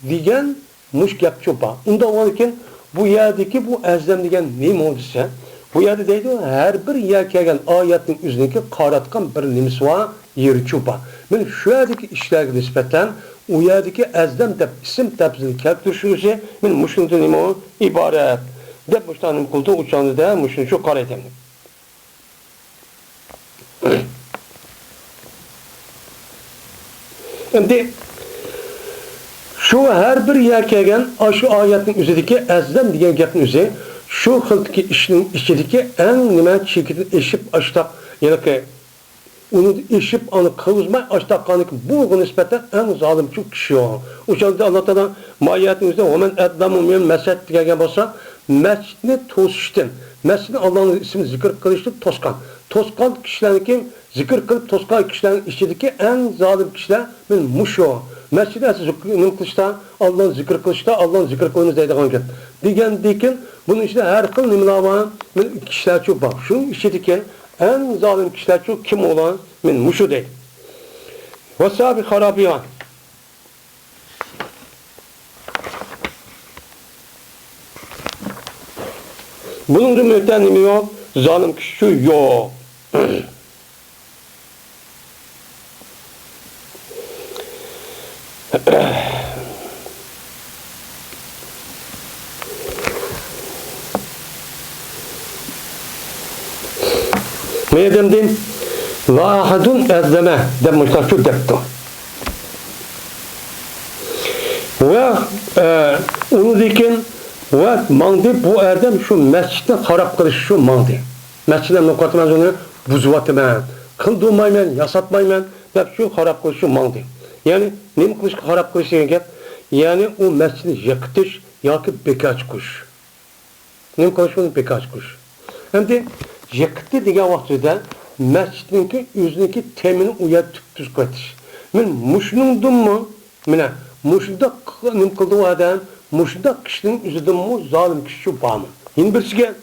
diyen muş yapçı var. Onda olurken bu yerdeki bu ezlem degen neyim olduysa bu yerde deydi her bir yer kelgen ayetin üzerindeki qaratkan bir nimesi var yeri çupa. Men şu yerdeki işlerge nispeten o yerdeki ezlem deb isim tebzini keltirişi men muşundan nima ibaret deb muştanim kıldı uçandı da muşun şu qara etemdi. Şimdi şu her bir yer kelgen şu ayetin üzerindeki ezlem degen gapın üzeri şu xildagi ishning ichidagi eng nima chekini eshib ashtaq yana ki onu eshib onu qilmay ashtaqaniki bu nisbatan eng zolimchi kishi o. O'shanda Alloh taolo moyatimizda "Omen adlamu min masjid" degan bo'lsa, masjidni to'sishdan, masjidni Allohning ismini zikr qilishni tosqan kishilarniki zikr qilib tosqan kishilarning ichidagi eng zolim kishilar men musho. Mescid-i zikrini kılışta, Allah'ın zikr kılışta, Allah'ın zikr kılınız deydiğen gün. Diken, bunun içinde her kıl nimler var, kişiler çok bak. Şunun içindeki en zalim kişiler çok kim olan, men muşu değil. Vesabi harabiyan. Bunun cümleten nimi yok, zalim kishi yo'q. Ne demdim? La ahadun ezleme demişler şu depto. Ve onu dikin ve mandi bu adam şu mescitten harap kılış şu mandi. Mescitten nokatımaz onu buzuvatımın. Kıldırmayman, yasatmayman ve şu harap kılış şu mandi. Yani ne kılış harap kılış yani? Yani o mescidi yakıtış ya ki birkaç kuş. Ne kılış onu birkaç kuş. Hem de yakıtı diye vaxtida mescidinki özünki temini uyat tüz qatish. Men mushnundimmi? Mana mushunda nim qildi u adam, mushunda kishining o'zidimmi zolim kishi shu bormi? Yin birisiga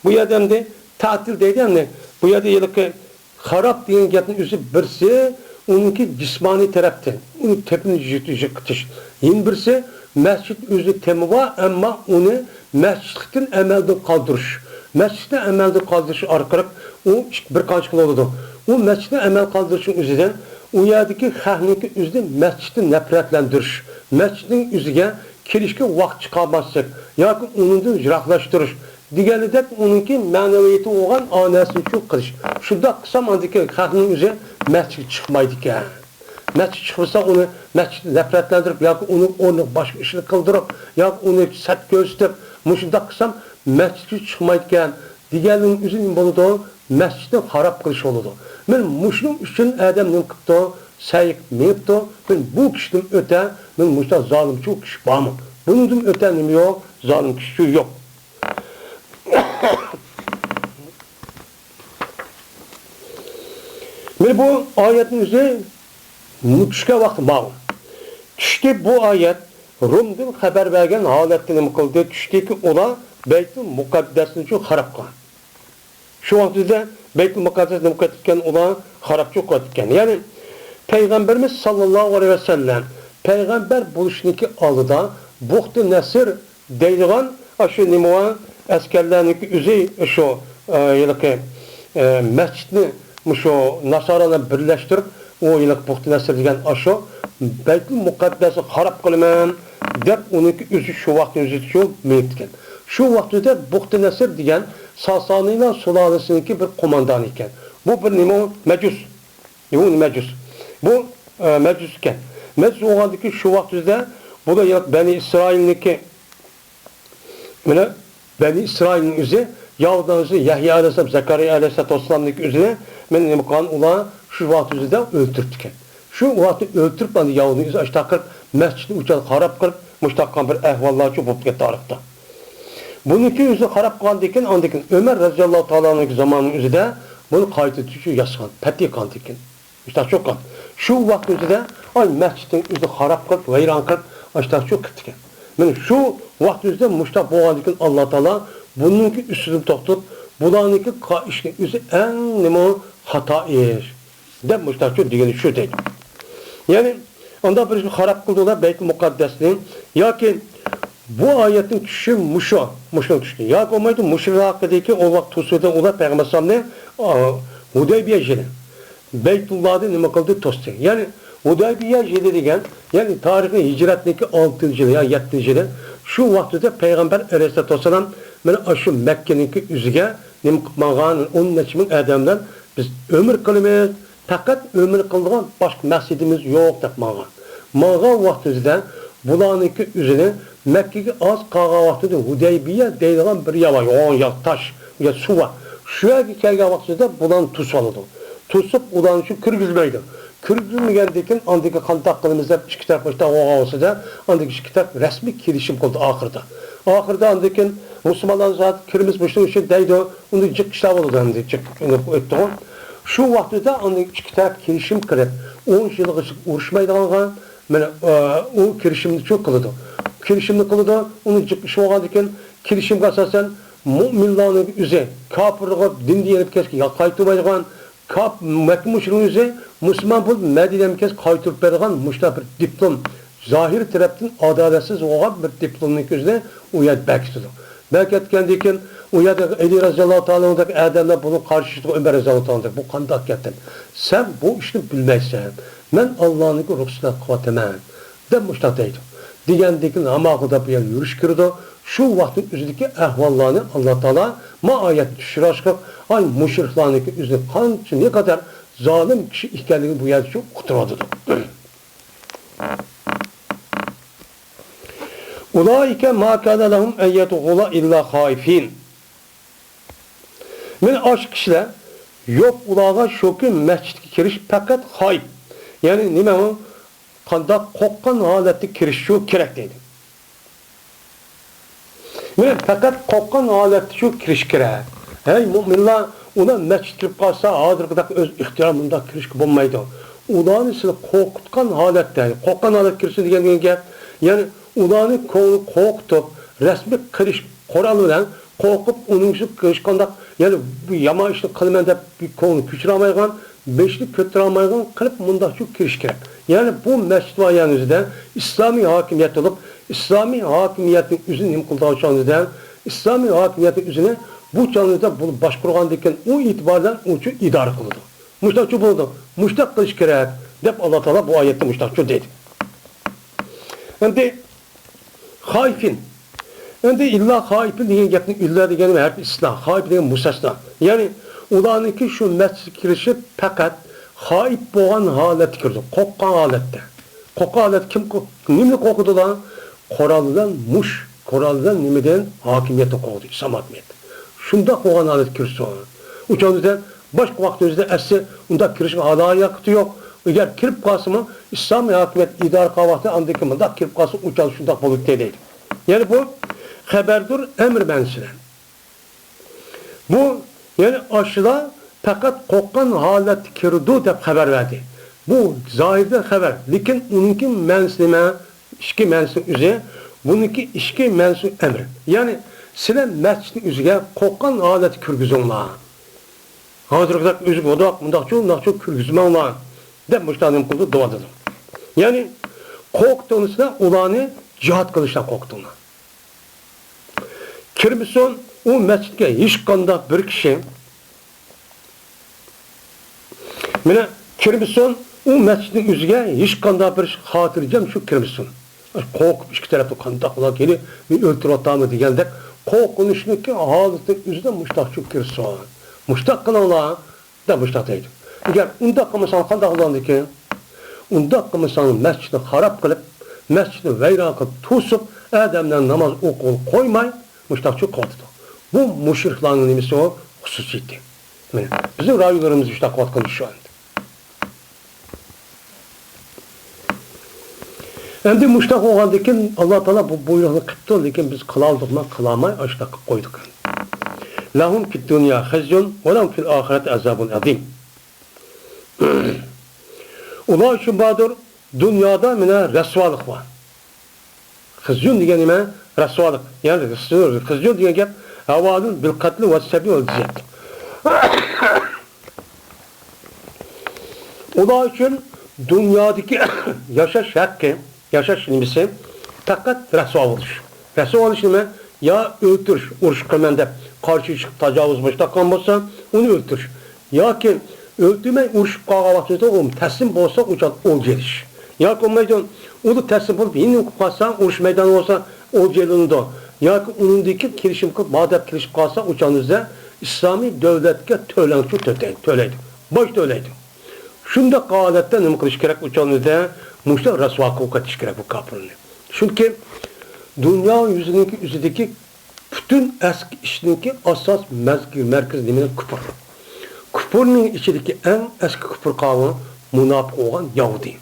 bu odamda ta'til deydi-da, bu yerda yilki xarob degan gapning o'zi birisi uniki jismoniy tarafdan, uni tepini yiqitish. Yin birisi masjid o'zi temi bor, ammo uni masjiddan amalda qoldirish. Mescidde emelde kaldırışı arkarak o bir kaç kıl oldu. O mescidde emel kaldırışın üzerinden o yerdeki hahniki üzerinde mescidde nefretlendiriş. Mescidin üzerine kirişki vakt çıkarmazsak ya ki onu da jiraklaştırış. Diğerli de onunki maneviyeti olan anasını çok kılış. Şurada kısa mandaki hahninin üzerine mescid çıkmaydı ki. Mescid çıkırsa onu mescidde nefretlendirip ya ki onu başka işini kıldırıp ya ki onu sert gösterip muşunda kısam mescid çıkmayken diğerinin üzerine buludu mescidden harap kılış oldu. Ben muşnun için adamın kıptı, sayık meyipti. Ben bu kişinin öte, ben muşta zalim çok kişi var mı? Bunun ötenim yok, zalim kişi yok. Ben bu ayetin üzerine mutuşka vakti bağlı. İşte bu ayet Rum'dan haber vergen haletini kıldı. İşte ki ola Beyt-i Mukaddes'ini çok harap kılan. Şu vakitte Beyt-i Mukaddes'ini mukaddiken olan harap çok kılan. Yani Peygamberimiz sallallahu aleyhi ve sellem Peygamber buluşundaki alıda Buhd-i Nesir deydiğen aşı nimuan askerlerindeki üzey şu yılki mescidini şu Nasara'la birleştirip o yılki Buhd-i Nesir degen aşı Beyt-i Mukaddes'i harap kılman dep onunki üzü şu vaktin üzü şu meyitken. Şu vaxtda Buhd-i Nesir degan Sasanilar sulalesindeki bir komandan iken. Bu bir nima Mecus. Yevun Mecus. Bu Mecus iken. Mecus oğandaki şu vaxtda bu da ya Beni İsrail'deki böyle Beni İsrail'in üzü Yahudanızı Yahya Aleyhisselam, Zekeriya Aleyhisselam'daki üzerine men nima qilgan ular şu vaxtda öldürtken. Şu vaxtda öldürüp bana Yahudini üzü açtaqırıp mescidni uçal harap qilib muştaqqan bir ahvollar çok bo'lib ketdi tarixda. Bununki yüzü harap kılandıkken andıkken Ömer radıyallahu ta'ala'nın zamanının üzerinde bunu kaydı tüşü yasan, peti kandıkken. İşte çok kan. Şu vakit üzerinde ay mescidin üzerinde harap kılıp, veyran kılıp, işte çok kıtken. Yani şu vakit üzerinde muştak boğandıkken Allah Teala bununki üstünü toktup, bulanınki işin üzeri en nemo hata iş. De muştak çok digeni şu değil. Yani onda bir harap kıldılar Beyt-i Mukaddes'nin ya ki bu ayetin kişi muşun kişi. Ya olmaydı muşun hakkındaki o vakit hususunda ola Peygamber sallallahu Hudaybiye jeli. Beytullah'da nima kıldı tosti. Yani Hudaybiye jeli degen yani tarihi hicretindeki 6. yılı ya 7. yılı şu vakitte Peygamber Aleyhisselam bana şu Mekke'ninki üzüge nima kılmagan onun neçimin adamdan biz ömür kılmayız. Fakat ömür kıldığın başka maqsadimiz yok dep magan. Magan vaktinde bulanınki üzerine Mekke'ye az kalgan vaxtida Hudaybiye deydigan bir yava, 10 yaq taş, ya su var. Şu yerga kelgan vaxtida bulan tus oladi. Tusib ulan şu kirgizmaydi. Kirgizmagandan andiki qandaq qilamiz deb ikki taraf boshda o'g'olsida, andiki ikki taraf rasmiy kelishim qildi oxirida. Oxirida andiki musulmonlar zot kirimiz boshda o'sha deydi, uni jiq ishlab oldi endi jiq o'tdi. Şu vaxtida andiki ikki taraf kelishim qilib 10 yilga urushmaydigan mana o kirishimni çok qildi. Kirişimni qildi, uni jiqish olgandan kirishimga asosan mu'minlarning o'zi kofirga dinni yerib kesga qaytmaydigan kop Mekke mushriklarining o'zi musulmon bo'lib Madinaga kes qaytirib bergan mushta bir diplom zahir tarafdan adolatsiz bo'lgan bir diplomning o'zida u yer bakitdi. Belki etkendikin o yerde Ali Raziyallahu Teala'daki adamlar bunun karşısında Ömer Raziyallahu Teala'daki bu kandak ettin. Sen bu işini bilmezsen, ben Allah'ın ruhsuna kıvatemem. Ben müştahtaydım. Diyendikin hamakıda bir yer yürüyüş girdi. Şu vaktin üzerindeki ehvallarını Allah Teala ma ayet düşür aşkı. Ay müşriklarındaki üzerinde kançı ne kadar zalim kişi ikenliğini bu yerde çok kuturadı. Ulaike ma kana lahum en yedhula illa haifin. Men aşk kişiler yok ulağa şoku mescidga kirish fakat hayf. Yani nima o? Qandaq qo'rqqan holatda kirish shu kerak deydi. Men fakat qo'rqqan holatda shu kirish kerak. Hey mu'minlar, ona mescid kirib qolsa, hozirgidek o'z ixtiyorida kirishga bo'lmaydi. Ularni sizni qo'rqitgan holatda, qo'rqqan holatda kirsin degan gap, ya'ni ularni ko'ngli qo'rqitib, rasmiy qilish Qur'on bilan qo'rqib uning shu qilishganda, ya'ni bu yomon ishni qilman deb bir ko'ngli ko'chirolmaygan, beşli kötürolmaygan qilib bunda shu kirish kerak. Yani bu mescid vayanızda İslami hakimiyet olup, İslami hakimiyetin üzerine nim kıldığı İslami hakimiyetin üzerine bu canlıda bunu başkurgandayken o itibardan uçu idare kıldı. Müştakçı buldu. Müştak kılış gerek. Dep Allah Teala bu ayette müştakçı dedi. Şimdi haifin. Şimdi illa haifin diyen gapni illa degeni her İslam. Haif degen musasna. Yani ulanınki şu mescid girişi fakat haif boğan halet kirdi. Qo'rqqan holatda. Qo'rqqan holat kim nimni qo'rqidi lan? Qur'ondan mush, Qur'ondan nimadan hakimiyatni qo'rqdi, İslam hakimiyati. Shunda qo'rqqan holat kirdi. O'shandan boshqa vaqtimizda asli unda kirish halayaqti yo'q. Agar kirib qolsa, İslam hakimiyat idora qilvaqti andaki bunda kirib qolsa, o'chal shunda bo'lib deydi. Yani bu xabardir emr mensilen. Bu yani aşıla fakat qo'rqqan holat kirdi deb xabar berdi. Bu zohirda xabar, lekin uningki manslima, ishki mansi o'zi, buniki ishki mansi emr. Yani sizlar masjidning o'ziga qo'rqqan holat kirgizinglar. Hozirgidek o'zi bo'doq, mundaqchu kirgizmanglar deb mushtanim qildi, duodir. Yani qo'rqdingsizlar, ularni jihad qilishdan qo'rqdinglar. Kirmisin o mescidga hech qanday bir kishi mana kirmisin o mescidning o'ziga hech qanday bir xotirjam shu kirmisin. Qo'rqib ikki tarafda qandaqlar kelib, men o'ltirib degandek qo'rqinishniki holatning o'zida mushtaq kirsin. Mushtaq qilinglar deb mushtaq deydi. Agar unda qilmasan qanday bo'ladi ekan? Unda qilmasan masjidni xarob qilib, masjidni vayron qilib, to'sib, odamlar namoz o'qib qo'ymay mushtaqchi qotdi. Bu müşriklarning nimasi o xususiyati. Mana bizning rayonlarimiz ishda qotgan shu anda. Endi mushtaq bo'lgandan keyin Alloh taolo bu buyruqni qildi, lekin biz qiloldik-mi, qilolmay ashta qilib qo'ydik. Lahum fid dunya khizyun va lahum fil oxirati azabun azim. Ular uchun bordir dunyoda mana rasvolik bor. Khizyun degan nima? Rasvolik. Yani khizyun degan gap havodun bil qatl va sabi va ziyat. Ular uchun dunyodagi yashash haqqi, yashash nimasi faqat rasvo bo'lish. Rasvo bo'lish nima? Ya o'ltirish, urush qilman deb qarshi chiqib tajovuz qilgan bo'lsa, uni o'ltirish. Yoki o'ltirmay urushib qolgan vaqtida u taslim bo'lsa, o'chab o'ldirish. Yoki olmaydi, uni taslim bo'lib, yeni o'qib qolsa, urush maydoni bo'lsa, o'ldirildi. Yoki uningdagi kelishim qilib, madab kelishib qolsa, o'chanizda islomiy davlatga to'lanchi to'laydi. Bosh to'laydi. Shunda holatda nima qilish kerak o'chanizda? Mushta rasvo qilib ketish kerak bu kafirni. Chunki dunyo yuzidagi butun eski ishninki asos merkez nimani kufr. Kufrning ichidagi eng eski kufr qavmi munofiq bo'lgan Yahudi.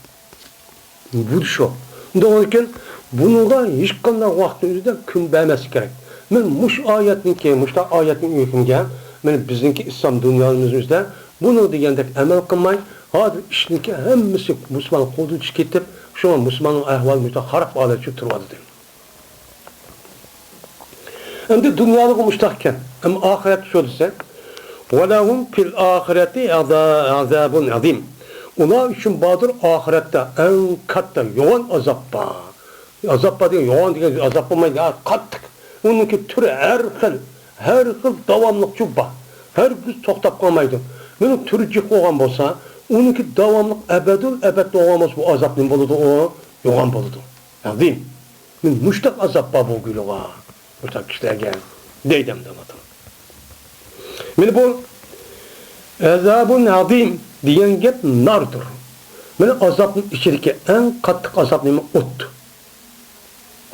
Bu shu. Undan keyin bunga hech qanday vaqt o'zida kun bermas kerak. Men mush oyatniki, mushta oyatning hukmiga, men bizningki islom dunyomizda buni degandek amal qilmay, hozir ishniki hammasi musulmon qo'lda ketib, shu musulmonning ahvoli juda xarob holatda turibdi. Endi dunyoda mustahkam, ama oxirat shu desa, "Valahum fil oxirati azabun azim." Ular uchun bordir oxiratda eng katta yo'g'on azab bor. Azab degan yo'g'on degan azab bo'lmaydi, qattiq. Onunki türü her xil davamlık var. Her gün toxtab qalmaydı. Bunun türü cik olğan bolsa, onunki davamlıq əbəd olğanmaz bu azap ne boludu o? Yoğan boludu. Ya deyim. Men müştaq azap var bu gülüğa. Müştaq kişilerge deydem de anladım. Men bu azabun azim diyen gep nardır. Men azapın içindeki en katlık azap neymi? Ot.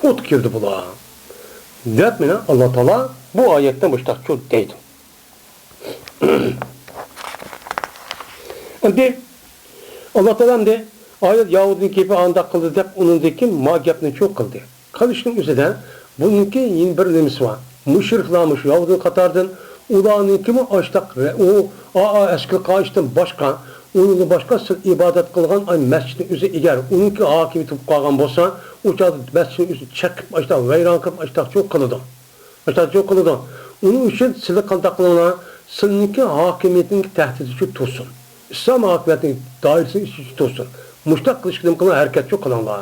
Ot girdi bula. Dep mene Allah Teala bu ayetten müştaq çok deydim. Şimdi Allah Teala de ayet Yahudinin gibi anda kıldı dep onundaki magiyatını çok kıldı. Kalışın üzerinde bununki yeni bir nemisi var. Müşriklamış Yahudinin katardan ulanınki mi açtak o eski kaçtın başka onun başka ibadet kılgan ay mescidin üzeri eğer onunki hakimi tutup kalgan bolsa o çadı mescidin üzeri çekip açtak veyran kılıp açtak çok kılıdı. Açtak çok kılıdı. Onun için size kantaklığına sizinki hakimiyetin tehdidi şu tutsun. İslam hakimiyetinin dairesinin içi tutsun. Müştak kılışkıdım kılan herkes çok kılanlar.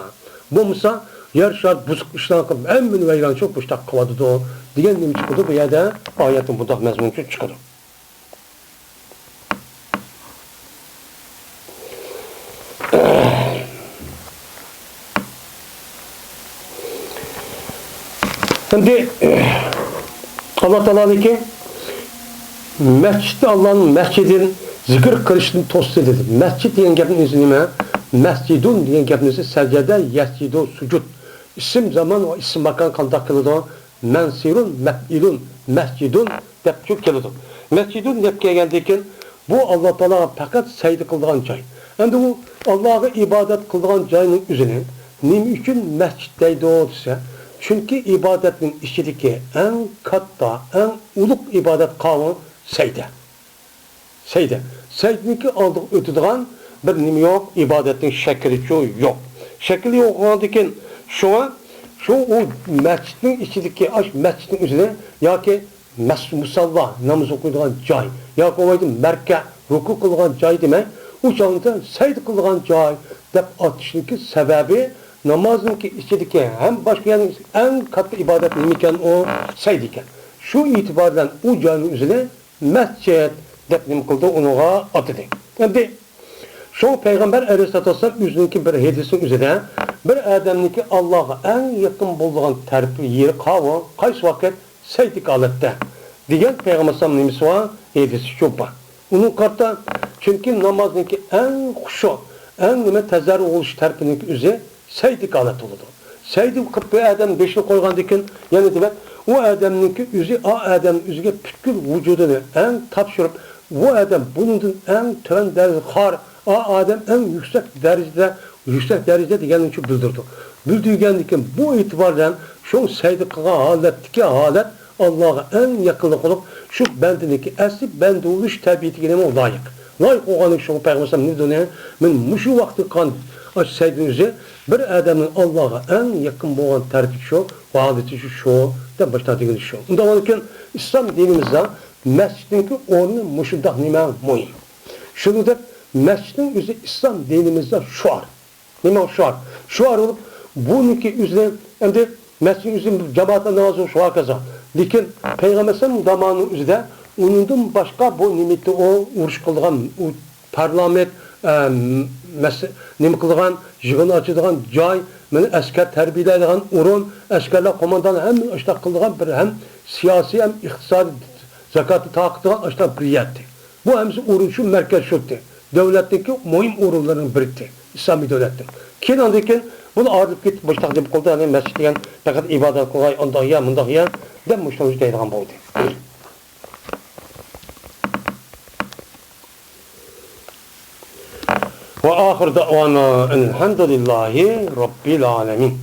Bu mısa yer şart buzuk işten kılıp en bin veyran çok müştak kıladı da diyen nemi çıkıdı bu yerde ayetin budak mezmunu çıkıdı. Şimdi Allah Teala ki mescitte Allah'ın mescidin zikir kılışını tost edildi. Mescid diyen gapın izleme, mescidun diyen gapın izleme, secde, yescidu, sucud. İsim zaman o isim makan kandak kılıdı. Mensirun, mef'ilun, mescidun dep çok kılıdı. Mescidun dep gelgendiyken bu Allah Teala fakat secde kıldığın cay. Hem de bu Allah'a ibadet kıldığın cayının üzerine nim için mescitteydi o ise çünkü ibadetin içindeki en katta, en uluk ibadet kavramı secde. Secde. Secde'ninki aldığı ötüdüğün bir nimi yok, ibadetin şekli çoğu yok. Şekli yok olandıkken şu o mescidin içindeki mescidin üzerine ya ki musalla, namaz okuyduğun cay, ya ki o merke, ruku kılığın cay demek, o çağında secde kılığın cay dep atışındaki sebebi namazın ki içindeki hem başka yani en katlı ibadet nimiken o secde iken. Şu itibardan o cayın üzerine mescid depnim kıldı onuğa atıdı. Yani şu Peygamber Aleyhisselatü Vesselam yüzündeki bir hadisin üzerine bir adamniki Allah'a en yakın bulduğun terfi yeri kavı kaç vakit secdik alette diyen Peygamber Aleyhisselam nemisi var hadisi çok var. Onun kartta çünkü namazınki en huşu en nime tezarru oluş terfininki üzeri secdik alet oldu. Secdik kıp bir adam beşini koygan dikin yani demek o adamınki yüzü adamın yüzüge pütkül vücudunu en tapşırıp bu adam bunun en tön derece adam en yüksek derecede diyenin için bildirdi. Bildirgendikken bu itibardan şu secde kılgan haletteki halet Allah'a en yakınlık olup şu bendindeki esli bende oluş tabiatine o layık. Layık olanın şu Peygamber ne dönüyor? Ben muşu vakti kan secdenizi bir adamın Allah'a en yakın olan tertip şu, valideti şu, da başladığınız şu. Ondan olurken İslam dinimizde mescidinki onun muşudak nime muhim. Şunu da mescidin üzeri İslam dinimizde şuar. Nime o şuar? Şuar olup bununki üzerine hem de mescidin üzerine cemaatle namazı şuar kazan. Lakin Peygamber'in zamanı üzerinde onundan başka bu nimette o uğruş kıldıgan o parlament nima qilgan yig'in ochadigan joy meni askar tarbiylaydigan o'rin askarlar qo'mondoni ham ishda qildigan bir ham siyosiy ham iqtisodiy zakotni taqdigan ishda bir yerdi. Bu hamsi o'rin shu markaz shudi. Davlatdagi muhim o'rinlarning biridir. İslamiy davlatning. Keyin ondan keyin buni ayrılib ketib boshqa deb qildi. Ya'ni masjid degan faqat ibodat qilgan undoq ya bundoq ya deb mushtaroq deydigan bo'ldi. Ve ahir da'vana elhamdülillahi rabbil alemin.